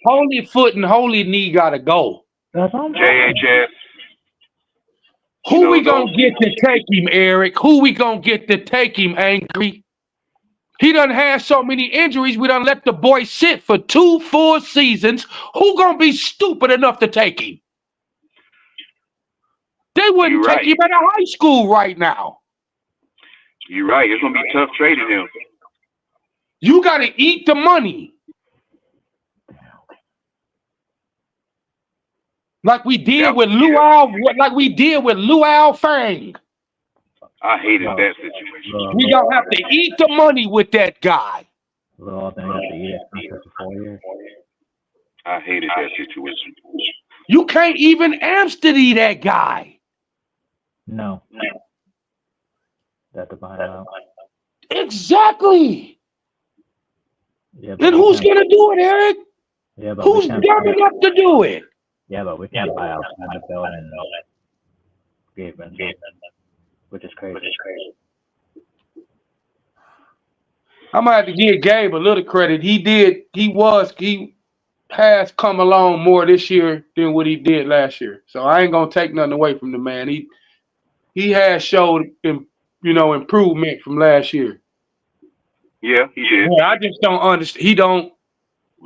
Holy foot and holy knee gotta go. That's what I'm saying. JHS. Who we gonna get to take him, Eric? Who we gonna get to take him, Angry? He done had so many injuries, we done let the boy sit for 2 full seasons. Who gonna be stupid enough to take him? They wouldn't take him out of high school right now. You're right. It's gonna be tough trading him. You gotta eat the money. Like we did with Luau Fang. I hated that situation. We gonna have to eat the money with that guy. I hated that situation. You can't even Amsterdam that guy. No. That's about out. Exactly. Yeah, then who's gonna do it, Eric? Yeah, but who's dumb enough to do it? Yeah, but we can't buy out Vanderbilt and Gabe Vincent, which is crazy. I'm gonna have to give Gabe a little credit. He has come along more this year than what he did last year. So I ain't gonna take nothing away from the man. He has showed improvement from last year. Yeah, he did. Yeah, I just don't understand.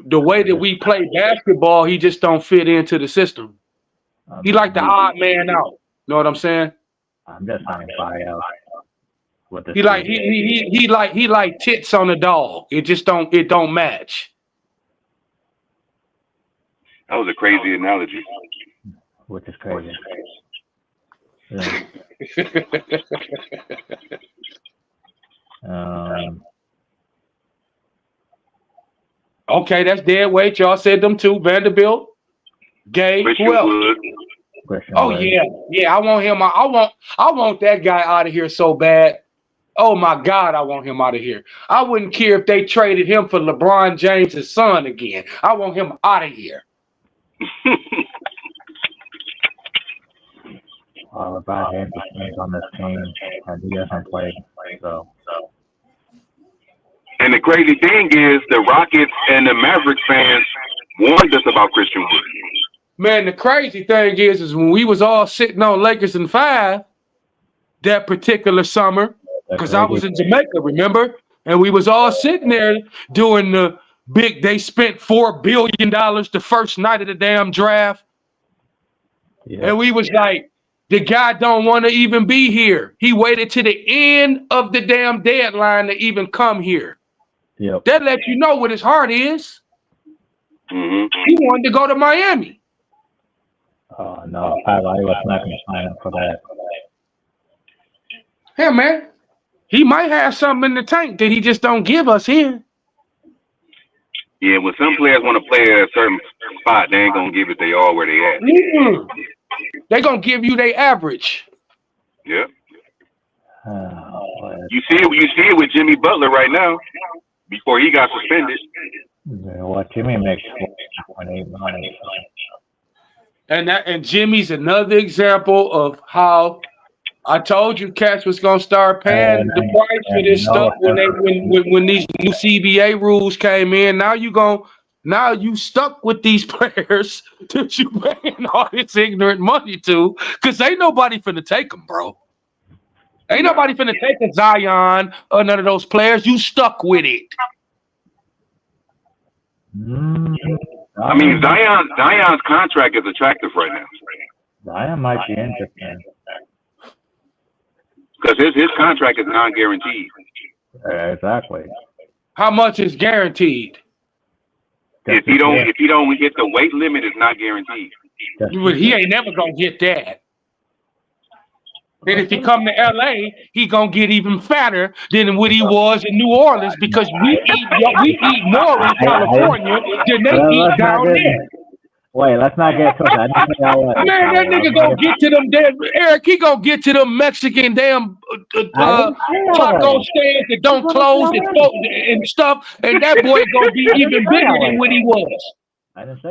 The way that we play basketball, he just don't fit into the system. He like the odd man out. Know what I'm saying? I'm just trying to buy out. He like tits on a dog. It don't match. That was a crazy analogy. Which is crazy. Yeah. Okay, that's dead weight. Y'all said them two. Vanderbilt, Gay, who else? Yeah. I want him. I want that guy out of here so bad. Oh my God, I want him out of here. I wouldn't care if they traded him for LeBron James' son again. I want him out of here. LeBron James is on this team, and he hasn't played. So. And the crazy thing is, the Rockets and the Mavericks fans warned us about Christian Wood. Man, the crazy thing is when we was all sitting on Lakers in 5 that particular summer, because I was in Jamaica, remember? And we was all sitting there doing the big, they spent $4 billion the first night of the damn draft. Yeah. And we was like, the guy don't want to even be here. He waited to the end of the damn deadline to even come here. Yep. That lets you know what his heart is. He wanted to go to Miami. Oh no, Pat Riley was not going to sign up for that. Hey man, he might have something in the tank that he just don't give us here. Yeah, when some players want to play at a certain spot, they ain't gonna give it they all where they at. They gonna give you their average. Yeah. Boy, You see it with Jimmy Butler right now. Before he got suspended. well, Jimmy makes $4.8 million. And Jimmy's another example of how I told you cats was gonna start paying the price for this stuff when these new CBA rules came in. Now you stuck with these players that you paying all this ignorant money to, because ain't nobody finna take them, bro. Ain't nobody finna take a Zion or none of those players. You stuck with it. I mean, Zion's contract is attractive right now. Zion might be interesting. Because his contract is non-guaranteed. Exactly. How much is guaranteed? If you don't hit the weight limit, it's not guaranteed. But he ain't never gonna get that. And if he come to LA, he gonna get even fatter than what he was in New Orleans, because we eat more in California than they eat down there. Wait, let's not get to that. Man, that nigga gonna get to them damn Eric. He gonna get to them Mexican damn taco stands that don't close and stuff, and that boy gonna be even bigger than what he was.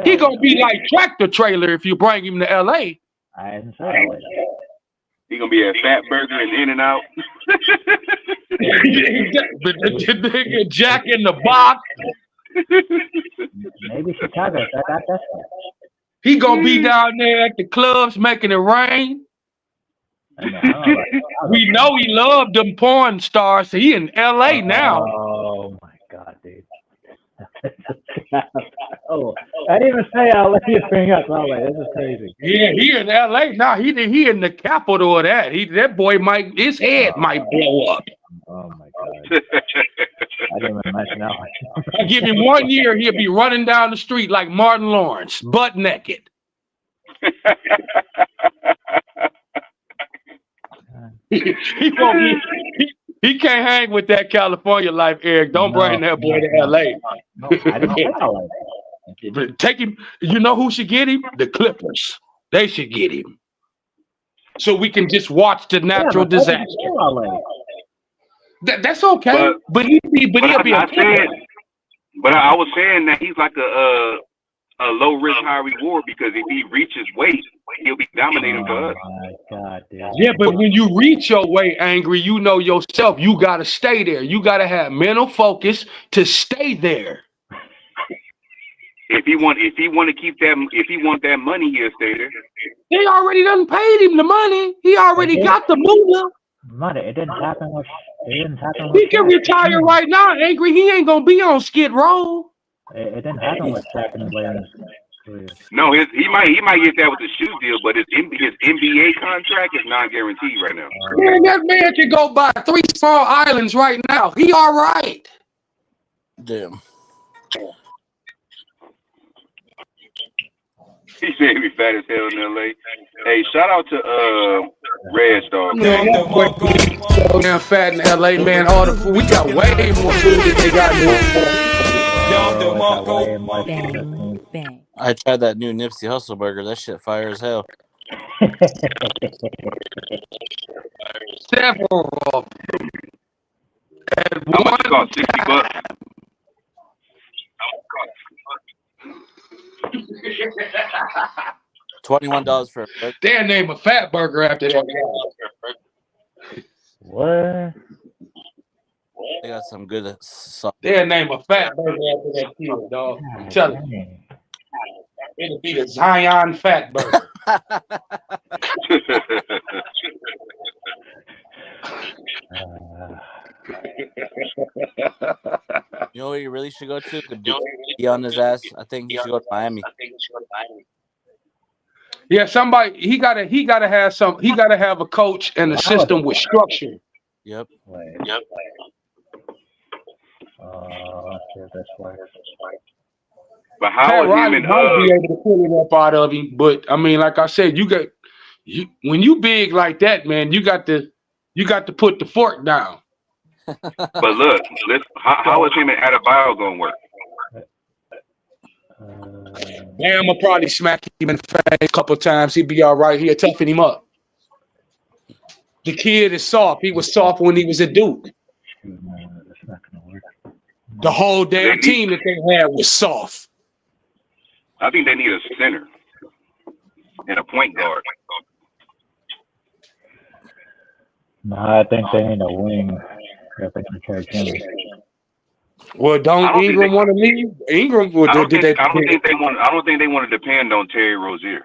He gonna be like Tractor Trailer if you bring him to LA. I didn't say that way. He gonna be at Fat Burger and In-N-Out. But the nigga Jack in the Box. Maybe Chicago. That's He gonna be down there at the clubs making it rain. We know he loved them porn stars. So he in LA now. Oh my God, dude. Oh, I didn't even say LA. You bring up LA. This is crazy. Yeah, he in LA now. He in the capital of that. That boy his head might blow up. Oh my God. I didn't even mention LA. I give him 1 year, he'll be running down the street like Martin Lawrence, butt naked. He can't hang with that California life, Eric. Don't bring that boy to LA. No, I didn't say LA. Take him. You know who should get him? The Clippers. They should get him. So we can just watch the natural disaster. That's okay. But he'll be a Clipper. But I was saying that he's like a low risk, high reward, because if he reaches weight, he'll be dominating for us. My God, dude. Yeah, but when you reach your weight, Angry, you know yourself. You gotta stay there. You gotta have mental focus to stay there. If he want to keep that, if he want that money, he'll stay there. They already done paid him the money. He already got the moolah. Money. It didn't happen with. He can retire right now, Angry. He ain't gonna be on Skid Row. It didn't happen with Shaq and Larry. No, he might get that with the shoe deal, but his NBA contract is non-guaranteed right now. Man, that man can go buy 3 small islands right now. He all right. Damn. He said he be fat as hell in LA. Hey, shout out to Red Dog. So damn fat in LA, man. All the food, we got way more food than they got here. Bang, bang. I tried that new Nipsey Hussle burger. That shit fire as hell. Several of them. How much it cost? $60? $21 for a burger. They'll name a fat burger after that. What? They got some good sauce. They'll name a fat burger after that kid, dog. I'm telling you. It'll be the Zion Fat Burger. You know where you really should go to? To be on his ass. I think he should go to Miami. Yeah, somebody he gotta have a coach and a system with structure. Yep. Yep. Let's do this way. But how Pat is Riley him and might be able to pull it up out of him, but I mean, like I said, when you big like that, man, you got to put the fork down. but look, how is him and Adebayo gonna work? Bam will probably smack him in the face a couple times. He'd be all right. He'll toughen him up. The kid is soft. He was soft when he was at Duke. That's not gonna work. The whole damn team that they had was soft. I think they need a center and a point guard. No, I think they need a wing if they're gonna carry Jimmy. Well, don't Ingram want to leave? Ingram, I don't think they want to depend on Terry Rozier.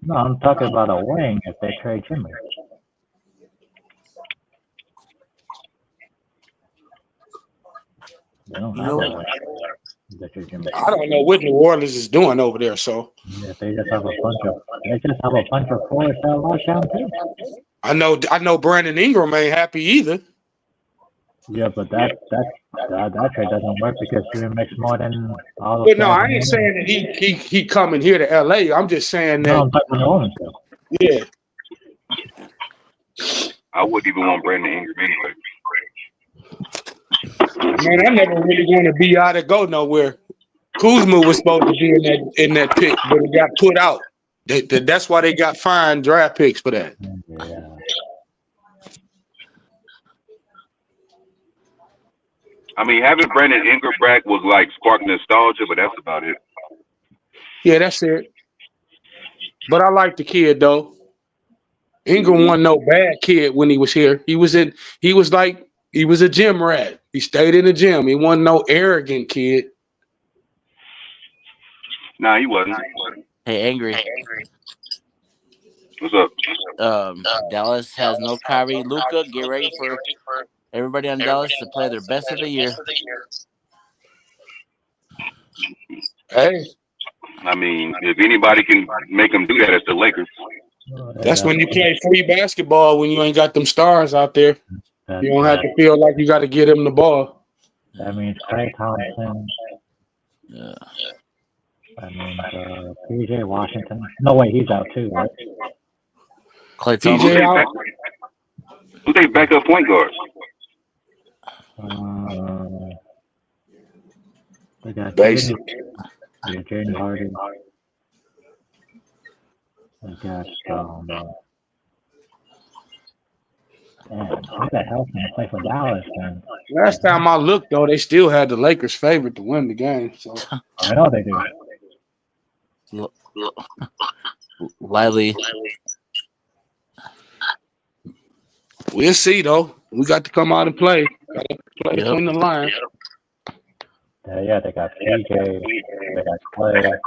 No, I'm talking about a wing if they trade Jimmy. They don't have a wing. I don't know what New Orleans is doing over there. So yeah, they just have a bunch of forwards that lock down too. I know Brandon Ingram ain't happy either. Yeah, but that trade doesn't work because Jimmy makes more than all of. But no, I ain't saying that he coming here to LA. I'm just saying that. No, I'm talking New Orleans though. Yeah. I wouldn't even want Brandon Ingram anyway. Man, I never really want to be out to go nowhere. Kuzma was supposed to be in that pick, but it got put out. That's why they got fine draft picks for that. Yeah. I mean, having Brandon Ingram back was like spark nostalgia, but that's about it. Yeah, that's it. But I like the kid though. Ingram wasn't no bad kid when he was here. He was a gym rat. He stayed in the gym. He wasn't no arrogant kid. Nah, he wasn't. Hey, Angry. What's up? Dallas has no Kyrie. Luka, get ready for everybody on Dallas to play their best of the year. Hey. I mean, if anybody can make them do that, it's the Lakers. That's when you play free basketball when you ain't got them stars out there. You don't have to feel like you got to get them the ball. That means Klay Thompson. Yeah. That means PJ Washington. No, wait, he's out too, right? Klay Thompson. Who's their backup point guard? They got Basic. Jaden Harden. They got who the hell can play for Dallas then? Last time I looked though, they still had the Lakers favorite to win the game. So I know they do. Lively. We'll see though. We got to come out and play. Got to play between the lines. Yeah, they got PJ, they got Klay,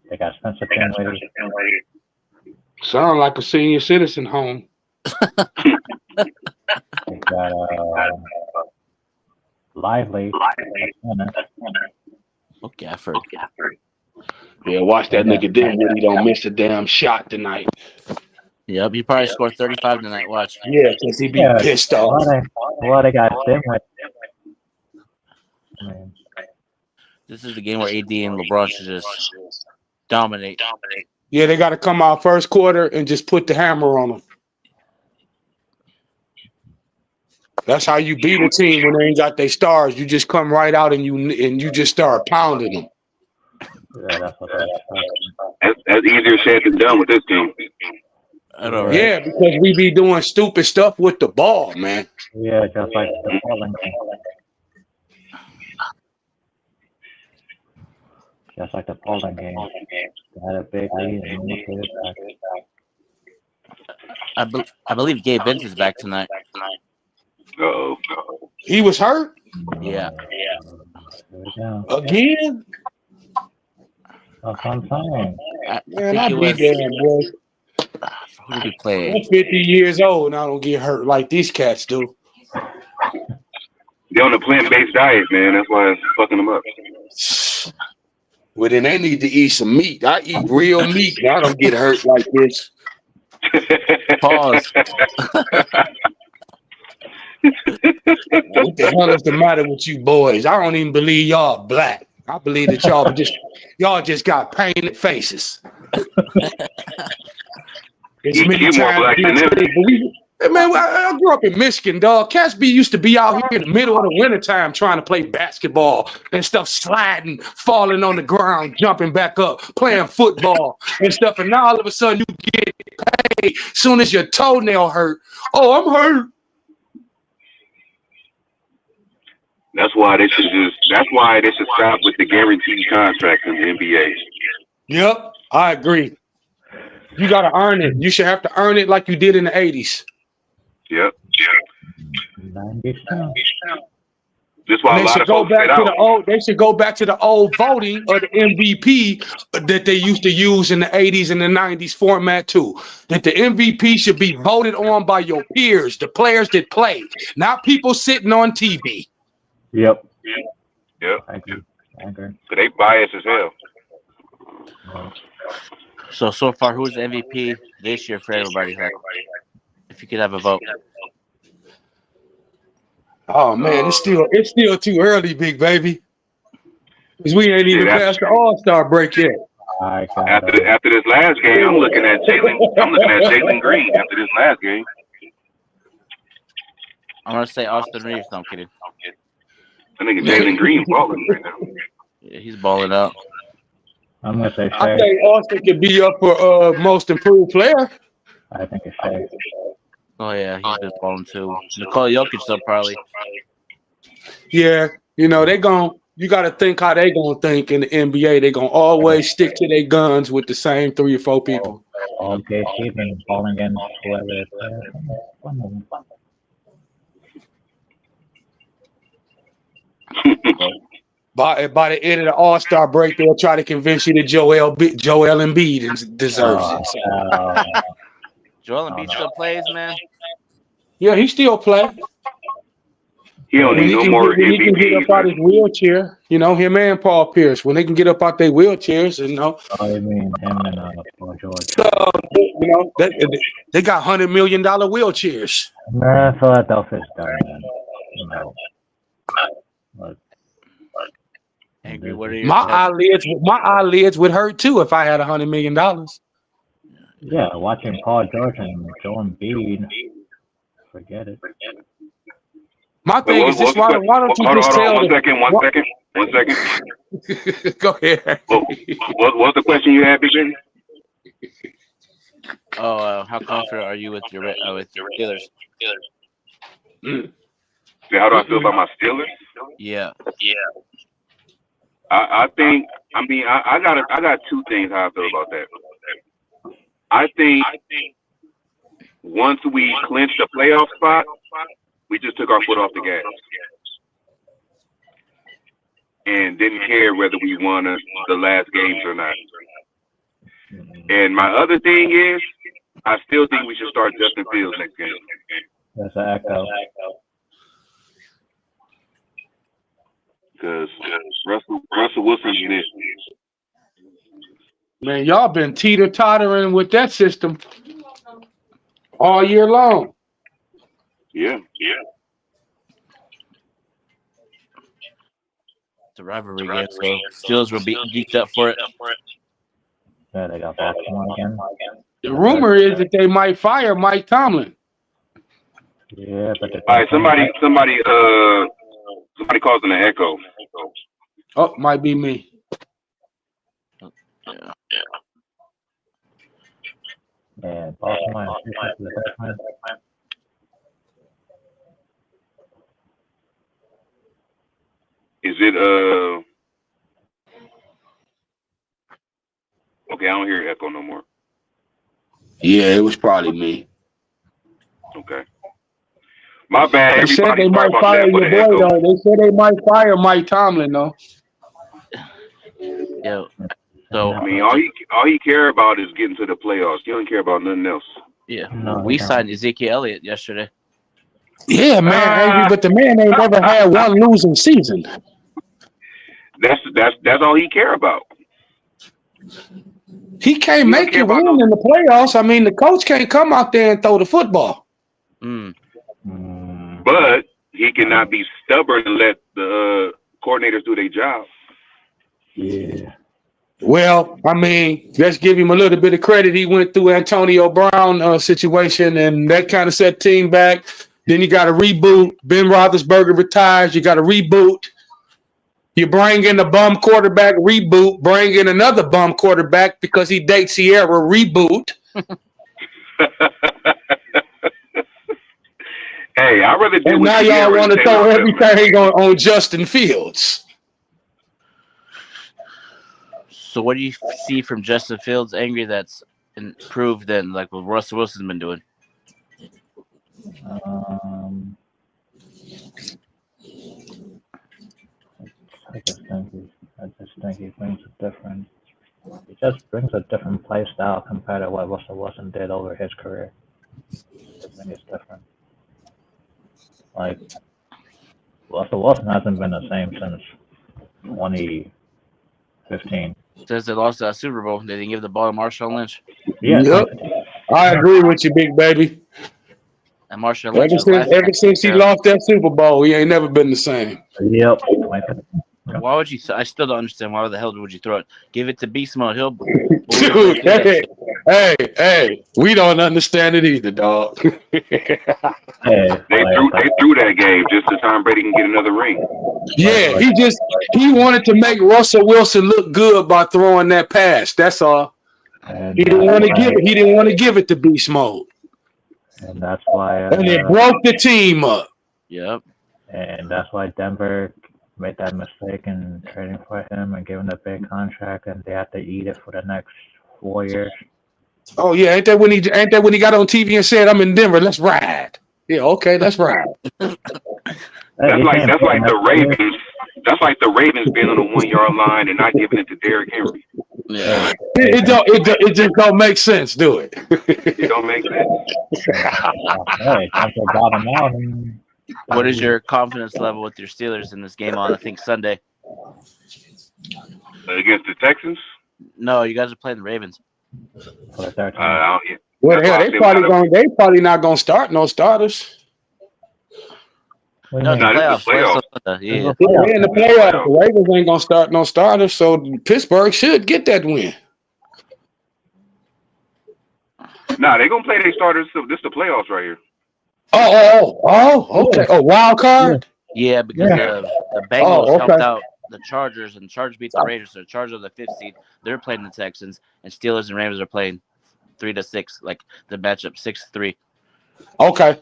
they got Spencer Dinwiddie. Sound like a senior citizen home. They got Lively. Okay, Gafford. Yeah, watch that nigga Dinwiddie don't miss a damn shot tonight. Yep, he probably scored 35 tonight. Watch. Yeah, because he be pissed off. Well, they got Dinwiddie. This is the game where AD and LeBron should just dominate. Yeah, they got to come out first quarter and just put the hammer on them. That's how you beat a team when they ain't got their stars. You just come right out and you just start pounding them. Yeah, that's what that's easier said than done with this team. I know, right? Yeah, because we be doing stupid stuff with the ball, man. Yeah, just like the Portland game. Just like the Portland game. They had a big lead and they put it back. I believe Gabe Vince is back tonight. Uh-oh. He was hurt? Yeah. Again? That's what I'm saying. Man, I be damn, boy. Who did he play? I'm 50 years old and I don't get hurt like these cats do. They're on a plant-based diet, man. That's why it's fucking them up. Well, then they need to eat some meat. I eat real meat and I don't get hurt like this. Pause. What the hell is the matter with you boys? I don't even believe y'all black. I believe that y'all just got painted faces. It's many You're more times black than been them. said, but hey, man, I grew up in Michigan, dog. Cats used to be out here in the middle of the wintertime trying to play basketball and stuff, sliding, falling on the ground, jumping back up, playing football and stuff. And now all of a sudden you get paid as soon as your toenail hurt. Oh, I'm hurt. That's why they should stop with the guaranteed contracts in the NBA. Yep, I agree. You got to earn it. You should have to earn it like you did in the 80s. Yep. 90s too. That's why a lot of folks sit out. They should go back to the old voting of the MVP that they used to use in the 80s and the 90s format too. That the MVP should be voted on by your peers, the players that play, not people sitting on TV. Yep. Yep. I agree. So they biased as hell. So far, who's the MVP this year for everybody? Like, if you could have a vote. Oh man, it's still too early, big baby. Because we ain't even past the All-Star break yet. After this last game, I'm looking at Jalen Green after this last game. I'm gonna say Austin Reeves. No, I'm kidding. I think Jalen Green balling right now. Yeah, he's balling out. I'm gonna say Shea. I think Austin could be up for most improved player. I think it's Shea. Oh yeah, he's been balling too. Nikola Jokic though probably. Yeah, you know you got to think how they gonna think in the NBA. They gonna always stick to their guns with the same 3 or 4 people. Okay, she's been balling against whoever it is. By the end of the All-Star break, they'll try to convince you that Joel Embiid deserves it. So. Joel Embiid still plays, man. Yeah, he still plays. He don't need no more when he can get up out his wheelchair, him and Paul Pierce, when they can get up out their wheelchairs, Oh, you mean him and Paul George? They got $100 million wheelchairs. Nah, Philadelphia's done, man. But Angry, what are your my eyelids would hurt too if I had $100 million. Yeah, watching Paul George and Joel Embiid, forget it. My thing is this: why don't you just tell? One second. Go ahead. What's the question you had, Big Ben? Oh, how confident are you with your Steelers? How do I feel about my Steelers? Yeah. I think. I got 2 things how I feel about that. I think once we clinch the playoff spot, we just took our foot off the gas and didn't care whether we won the last games or not. And my other thing is, I still think we should start Justin Fields next game. That's an echo. Because Russell Wilson's in it. Man, y'all been teeter-tottering with that system all year long. Yeah. It's a rivalry game, so Steelers will be geeked up for it. Yeah, they got Baltimore again. The rumor is that they might fire Mike Tomlin. Yeah, but all right, somebody causing an echo. Oh, might be me. Yeah, Baltimore. Is it okay, I don't hear echo no more. Yeah, it was probably me. Okay. My bad. They said they might fire your boy though. They said they might fire Mike Tomlin though. Yeah. So I mean, all he care about is getting to the playoffs. He don't care about nothing else. Yeah. We signed Ezekiel Elliott yesterday. Yeah, man, angry, but the man ain't never had one losing season. That's all he care about. He can't make you win in the playoffs. I mean, the coach can't come out there and throw the football. I But he cannot be stubborn and let the coordinators do their job. Yeah. Well, I mean, let's give him a little bit of credit. He went through Antonio Brown situation, and that kind of set team back. Then you got to reboot. Ben Roethlisberger retires. You got to reboot. You bring in a bum quarterback, reboot. Bring in another bum quarterback because he dates Sierra, reboot. Hey, I'd rather do And what now y'all want to throw everything on Justin Fields. So what do you see from Justin Fields angry that's improved than like what Russell Wilson's been doing? I just think he brings a different. He just brings a different play style compared to what Russell Wilson did over his career. I think it's different. Like Russell Wilson hasn't been the same since 2015. Since they lost that Super Bowl, they didn't give the ball to Marshawn Lynch. Yeah, Yep. I agree with you, big baby. And Marshawn Lynch was Ever since he lost that Super Bowl, he ain't never been the same. Yep. Why would you? I still don't understand. Why the hell would you throw it? Give it to Beast Mode. He'll. Dude, hey, we don't understand it either, dog. They threw that game just so Tom Brady can get another ring. Yeah, he wanted to make Russell Wilson look good by throwing that pass. That's all. And he didn't want to give it. He didn't want to give it to Beast Mode. And that's why. And it broke the team up. Yep. And that's why Denver made that mistake in trading for him and giving a big contract, and they have to eat it for the next 4 years. Oh yeah, ain't that when he got on TV and said, "I'm in Denver, let's ride." Yeah, okay, let's ride. That's like the Ravens. That's like the Ravens being on the 1 yard line and not giving it to Derrick Henry. Yeah. It just don't make sense, do it? It don't make sense. Hey, Denver bottom out. What is your confidence level with your Steelers in this game on, I think, Sunday? Against the Texans? No, you guys are playing the Ravens. Well, hell, they probably not gonna start no starters. No, the playoffs. Yeah. In the playoffs, the Ravens ain't gonna start no starters, so Pittsburgh should get that win. Nah, they're gonna play their starters. This is the playoffs right here. Oh, okay. Oh, wild card? Yeah, because the Bengals helped out the Chargers, and the Chargers beat the Raiders, so the Chargers are the 5th seed. They're playing the Texans, and Steelers and Ravens are playing 3-6, like the matchup 6-3. Okay.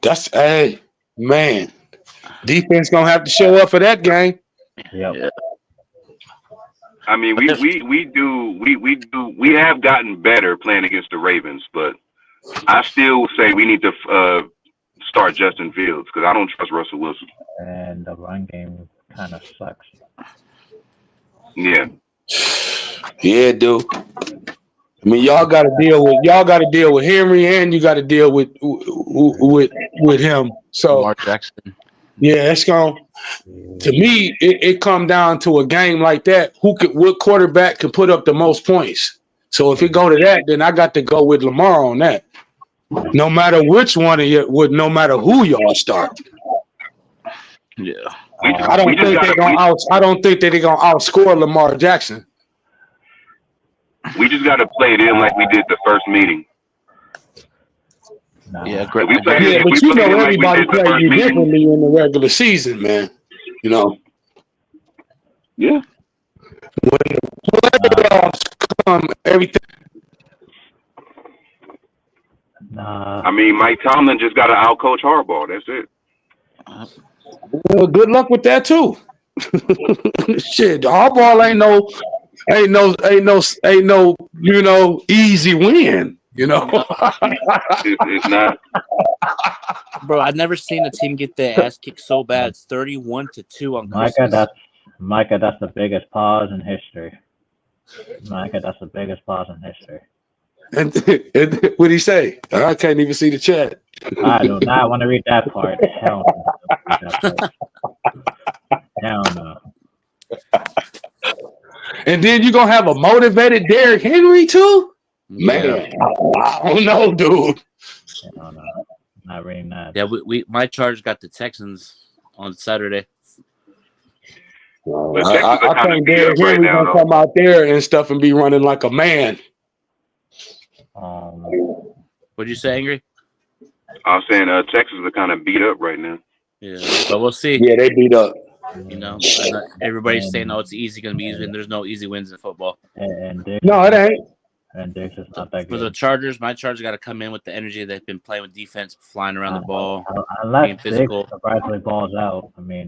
That's man. Defense gonna have to show up for that game. Yeah. I mean, we have gotten better playing against the Ravens, but I still say we need to start Justin Fields because I don't trust Russell Wilson. And the run game kind of sucks. Yeah, dude. I mean, y'all got to deal with Henry, and you got to deal with him. So, Mark Jackson. Yeah, it's going. To me, it come down to a game like that. What quarterback can put up the most points? So if it go to that, then I got to go with Lamar on that. No matter which one of you, no matter who y'all start. Yeah, I don't think they're gonna outscore Lamar Jackson. We just got to play it in like we did the first meeting. Yeah, great. But you know everybody plays you differently in the regular season, man. You know. Yeah. When the playoffs come, everything. I mean, Mike Tomlin just got to outcoach Harbaugh. That's it. Well, good luck with that too. Shit, Harbaugh ain't no, easy win. It's not. Bro, I've never seen a team get their ass kicked so bad. It's 31-2 on Christmas. Micah, that's the biggest pause in history. And what did he say? I can't even see the chat. I do not want to read that part. Hell no. And then you're gonna have a motivated Derrick Henry too? Man, I don't know, dude. not really not. Yeah, my Chargers got the Texans on Saturday. But Texans are I kind of think beat Derrick up right Henry now, gonna though. come out there and stuff and be running like a man. What'd you say, Angry? I was saying Texans are kind of beat up right now. Yeah, but we'll see. Yeah, they beat up. You know, everybody's saying, "Oh, it's easy, gonna be easy," and there's no easy wins in football. And Dix, No, it ain't. and Dix is not that For good. the Chargers, my Chargers got to come in with the energy they've been playing with defense, flying around the ball, being Unless Dix physical. surprisingly balls out. I mean,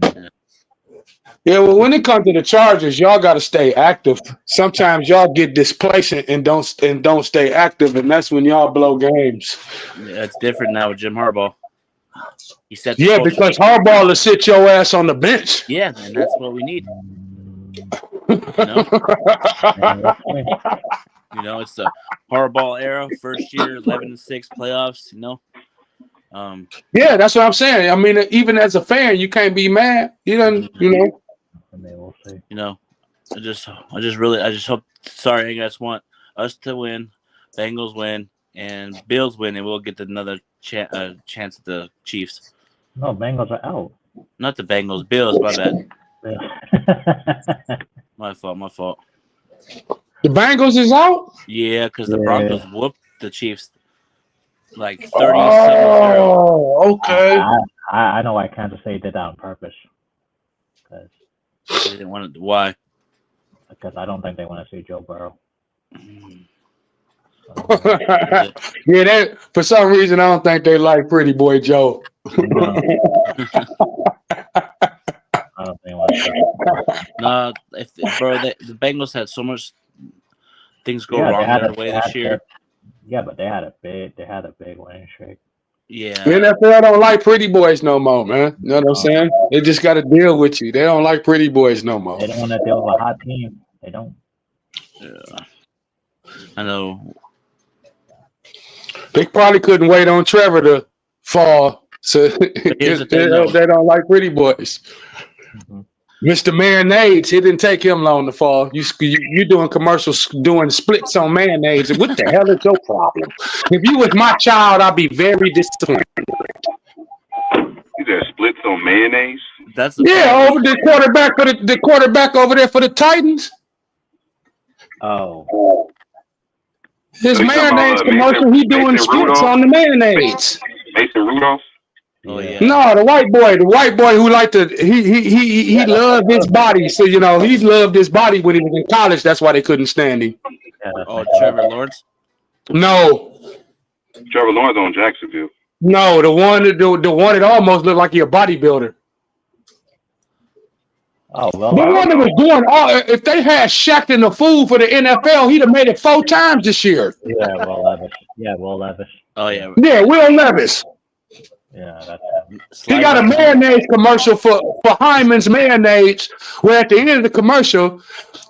Yeah, well, when it comes to the Chargers, y'all got to stay active. Sometimes y'all get displacent and don't stay active, and that's when y'all blow games. Yeah, it's different now with Jim Harbaugh. He set the Yeah, culture. because Harbaugh will sit your ass on the bench. Yeah, and that's what we need. You know, it's the Harbaugh era, first year, 11-6 playoffs. You know. Yeah, that's what I'm saying. I mean, even as a fan, you can't be mad. You know. we'll see. You know, I just hope. Sorry, I just want us to win, Bengals win, and Bills win, and we'll get another chance at the Chiefs. No, Bengals are out. Not the Bengals, Bills. My bad. My fault. The Bengals is out? Yeah, because the Broncos whooped the Chiefs like 37-0. Oh, okay. I know why Kansas City did that on purpose. Because they didn't want to. Why? Because I don't think they want to see Joe Burrow. Yeah, that for some reason I don't think they like Pretty Boy Joe. No. I don't think No, the Bengals had so much things go wrong their way this year. Yeah, but they had a big winning streak. Yeah. The NFL don't like pretty boys no more, man. You know what I'm saying? They just got to deal with you. They don't like pretty boys no more. They don't want to deal with a hot team. They don't. Yeah. I know. They probably couldn't wait on Trevor to fall. So they don't like pretty boys. Mm-hmm. Mr. Mayonnaise, it didn't take him long to fall. You doing commercials, doing splits on mayonnaise. What the hell is your problem? If you was my child, I'd be very disappointed. You said splits on mayonnaise? That's over the quarterback over there for the Titans. Oh. His mayonnaise commercial, he doing splits on the mayonnaise. Mason Rudolph? Oh yeah. No, the white boy who liked to he loved his body. So he loved his body when he was in college. That's why they couldn't stand him. Oh, Trevor Lawrence? No. Trevor Lawrence on Jacksonville. No, the one that almost looked like he a bodybuilder. Oh well. The one that was doing if they had Shaq in the food for the NFL, he'd have made it 4 times this year. Yeah, Will Levis. Oh yeah. Yeah, Will Levis. Yeah, that's him. He got a mayonnaise commercial for Hyman's mayonnaise, where at the end of the commercial,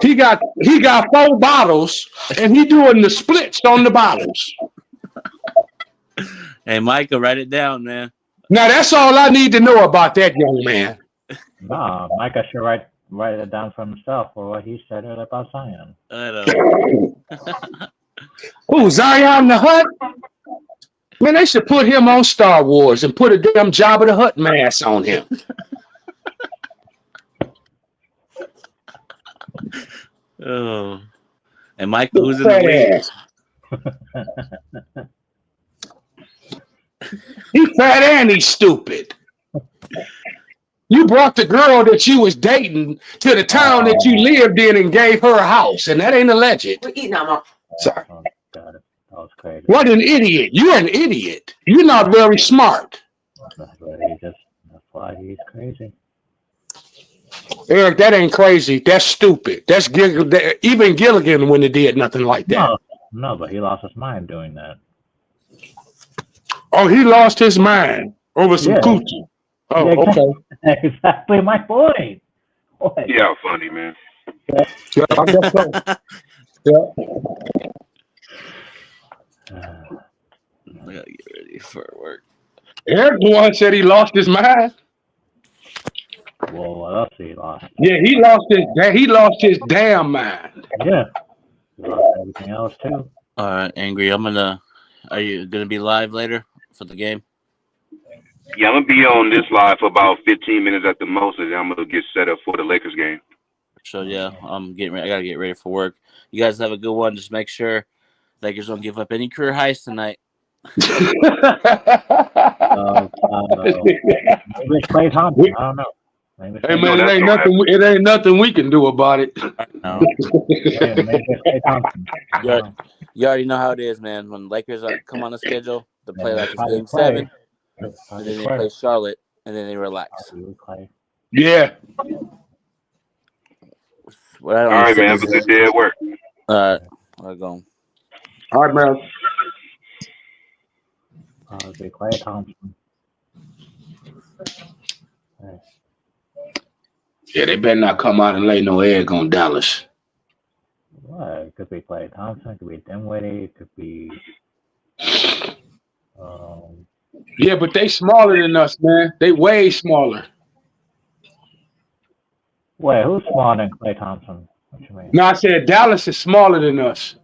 he got 4 bottles and he doing the splits on the bottles. Hey, Micah, write it down, man. Now that's all I need to know about that young man. Nah, Micah should write it down for himself for what he said about Zion. I know. Ooh, Zion the Hutt? Man, they should put him on Star Wars and put a damn Jabba the Hutt mask on him. Oh. And Michael, who's in the wings? He's fat and he's stupid. You brought the girl that you was dating to the town that you lived in and gave her a house, and that ain't alleged. Sorry. Oh, got it. That was crazy. What an idiot. You're an idiot. You're not very smart. That's why he's crazy. Eric, that ain't crazy. That's stupid. That's even Gilligan wouldn't have did nothing like that. No, but he lost his mind doing that. Oh, he lost his mind over some coochie. Oh, yeah, okay. Exactly my point. What? Yeah, funny, man. Yeah, I guess so. Yeah. I gotta get ready for work. Eric the one said he lost his mind. Well, what else he lost? Yeah, he lost his damn mind. Yeah. He lost everything else too. All right, Angry. Are you gonna be live later for the game? Yeah, I'm gonna be on this live for about 15 minutes at the most, and then I'm gonna get set up for the Lakers game. So yeah, I'm getting ready. I gotta get ready for work. You guys have a good one. Just make sure Lakers don't give up any career highs tonight. Maybe it's Klay Thompson. I don't know. Maybe it's Hey Klay man, that's it ain't gonna nothing. happen. It ain't nothing we can do about it. No, Yeah, maybe it's Klay Thompson. I don't know. you already know how it is, man. When Lakers come on the schedule, they play Yeah, like it's probably Game Klay. 7, and Probably then they Klay. play Charlotte, and then they relax. Probably Klay. Yeah. What I All don't right, man. understand Have is a good day at work. I'll go. All right, man. Probably Klay Thompson. Hey, Yeah, they better not come out and lay no egg on Dallas. what? It could be Klay Thompson. It could be Dinwiddie. It could be. Yeah, but they smaller than us, man. They way smaller. Wait, who's smaller than Klay Thompson? What you mean? No, I said Dallas is smaller than us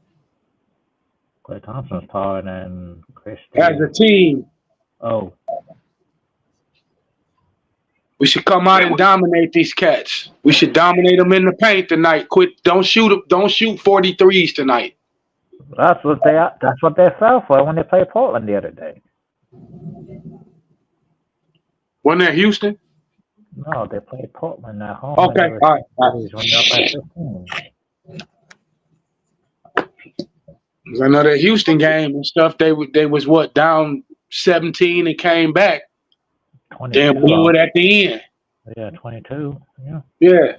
Klay Thompson's taller than Chris as a Davis. team. Oh, We should come out and dominate these cats. We should dominate them in the paint tonight. Quit. Don't shoot 43s tonight. that's what they fell for when they played Portland the other day. Wasn't that Houston? No, they played Portland at home. Okay, And they were all right. when they were up at 15. I know that Houston game and stuff. They was what, down 17 and came back. 22. Then blew it at the end. Yeah, 22. Yeah. Yeah,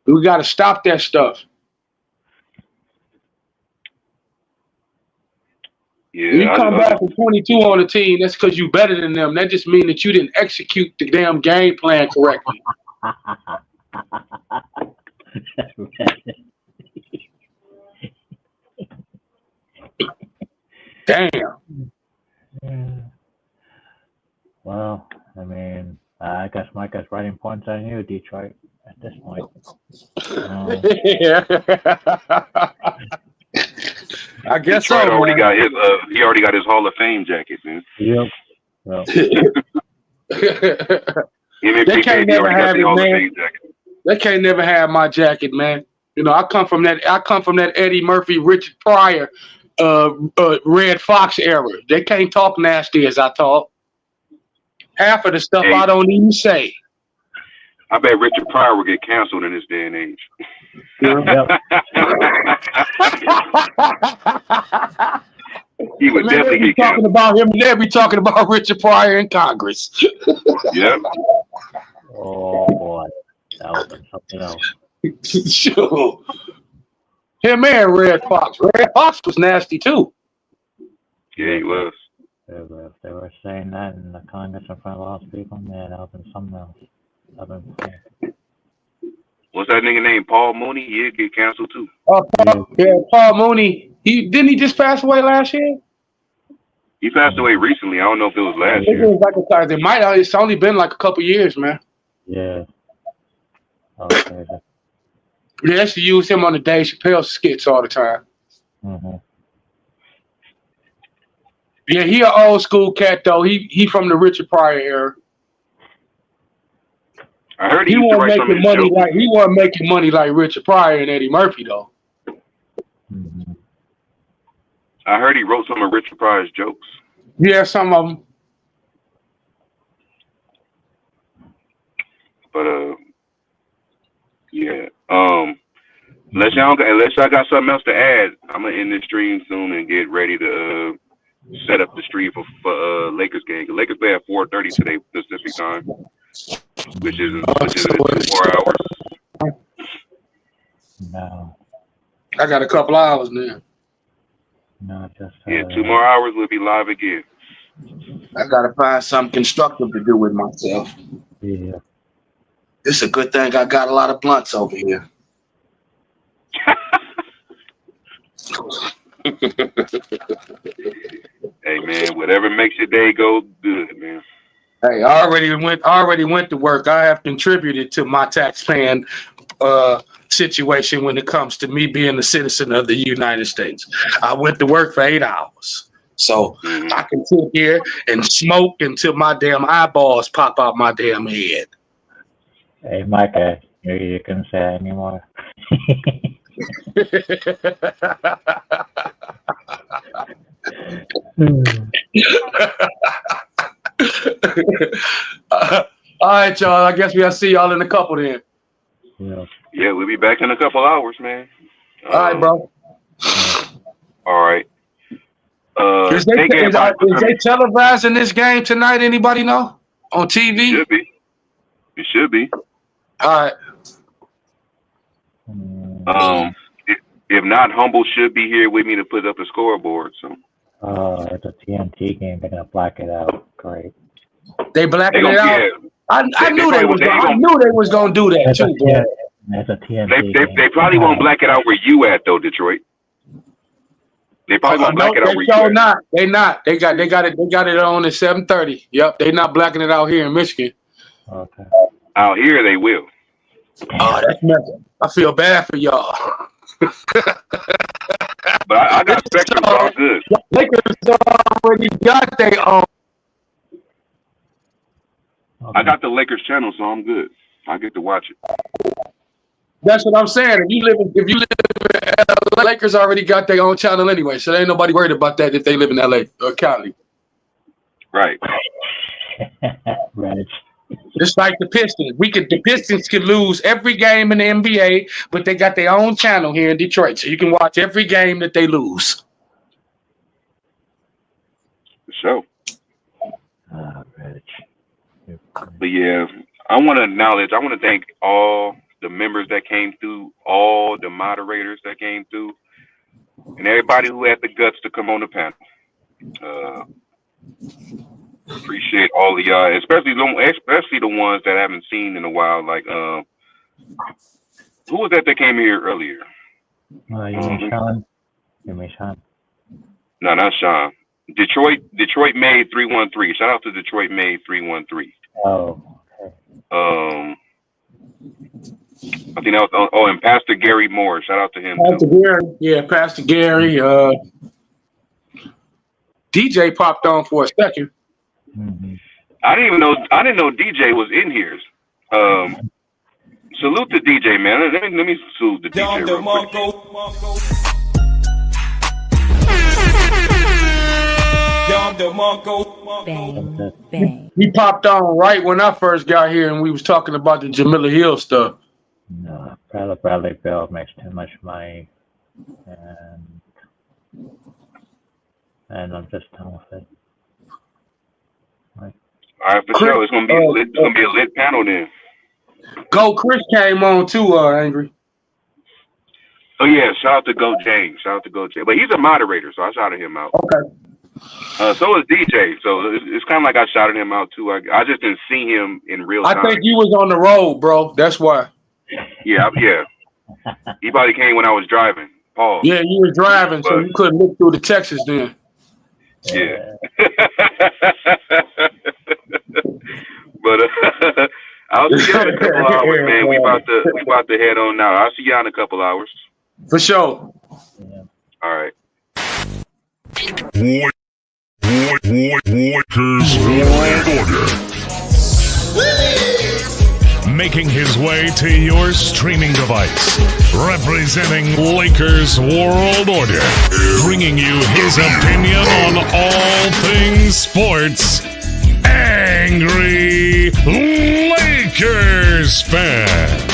we got to stop that stuff. Yeah, When you come back with 22 on the team, that's because you better than them. That just means that you didn't execute the damn game plan correctly. Damn. Yeah. Well, I mean, I guess Mike is writing points on you, Detroit, at this point. Yeah. I guess Detroit so. already Man. got his. He already got his Hall of Fame jacket, man. Yep. Well, They can't never have it, Hall of man. Fame jacket. They can't never have my jacket, man. You know, I come from that Eddie Murphy, Richard Pryor, Red Fox era. They can't talk nasty as I talk. Half of the stuff I don't even say. I bet Richard Pryor will get canceled in this day and age. He would definitely get talking canceled. about him, and they'll be talking about Richard Pryor in Congress. Yep. Oh boy, that would have been something else. Sure. Him and Red Fox. Red Fox was nasty too. Yeah, he was. If they were saying that in the Congress in front of all those people, man, that would have been something else. What's that nigga named Paul Mooney? He'd get canceled too. Oh, Paul Mooney. Didn't he just pass away last year? He passed away recently. I don't know if it was last It year. was like it's only been like a couple years, man. Yeah. Okay. They used to use him on the Dave Chappelle skits all the time. Mm-hmm. Yeah, he an old school cat though. He from the Richard Pryor era. I heard he used to write some of his jokes. He wasn't making money like Richard Pryor and Eddie Murphy though. Mm-hmm. I heard he wrote some of Richard Pryor's jokes. Yeah, some of them. But yeah. Unless y'all got something else to add, I'm gonna end this stream soon and get ready to set up the stream for Lakers game. The Lakers play at 4:30 today Pacific time, which is in 4 hours. No. I got a couple hours now. No, just 2 more hours, we'll be live again. I gotta find something constructive to do with myself. Yeah. It's a good thing I got a lot of blunts over here. Hey man, whatever makes your day go good, man. Hey, I already went to work. I have contributed to my taxpaying situation when it comes to me being a citizen of the United States. I went to work for 8 hours. So I can sit here and smoke until my damn eyeballs pop out my damn head. Hey, Micah, you couldn't say that anymore. All right, y'all. I guess we'll see y'all in a couple then. Yeah, we'll be back in a couple hours, man. All right, bro. All right. Is they televising this game tonight? Anybody know? On TV? Should be. It should be. All right. If not, Humble should be here with me to put up a scoreboard. So. Oh, it's a TNT game. They're gonna black it out. Great. They blacking it out. Yeah. I knew they was gonna do that too, bro. It's a TNT game. They probably won't black it out where you at though, Detroit. They probably won't black it out where you at. Not. They not. They got it on at 7:30. Yep. They not blacking it out here in Michigan. Okay. Out here they will. Oh, that's nothing. I feel bad for y'all. But I got Spectrum, so I'm good. Lakers already got their own. I got the Lakers channel, so I'm good. I get to watch it. That's what I'm saying. If you live in LA, Lakers already got their own channel anyway, so there ain't nobody worried about that if they live in LA or Cali. Right. Right. Just like the Pistons. The Pistons can lose every game in the NBA, but they got their own channel here in Detroit, so you can watch every game that they lose. For sure. But yeah, I want to thank all the members that came through, all the moderators that came through, and everybody who had the guts to come on the panel. Appreciate all of y'all, especially the ones that I haven't seen in a while. Like, who was that came here earlier? You mean Sean? You mean Sean? No, not Sean. Detroit Made 313. Shout out to Detroit Made 313. Oh, okay. I think that was and Pastor Gary Moore. Shout out to him. Pastor Gary. DJ popped on for a second. Mm-hmm. I didn't know DJ was in here. Salute to DJ, man. Let me salute the DJ real quick. Bang, bang. He popped on right when I first got here, and we was talking about the Jamila Hill stuff. No, Bradley Bill makes too much money, and I'm just done with it. All right, for sure. It's gonna be a lit panel then. Go Chris came on too, Angry. Oh yeah, shout out to Go James. But he's a moderator, so I shouted him out. Okay. So is DJ. So it's kind of like I shouted him out too. I just didn't see him in real time. I think you was on the road, bro. That's why. Yeah. He probably came when I was driving. Pause. Yeah, you were driving, so you couldn't look through the texts then. Yeah. But I'll see y'all in a couple hours, man. We about to head on now. I'll see y'all in a couple hours. For sure. Yeah. All right. Lakers World Order. Making his way to your streaming device. Representing Lakers World Order. Bringing you his opinion on all things sports. Angry Lakers fan.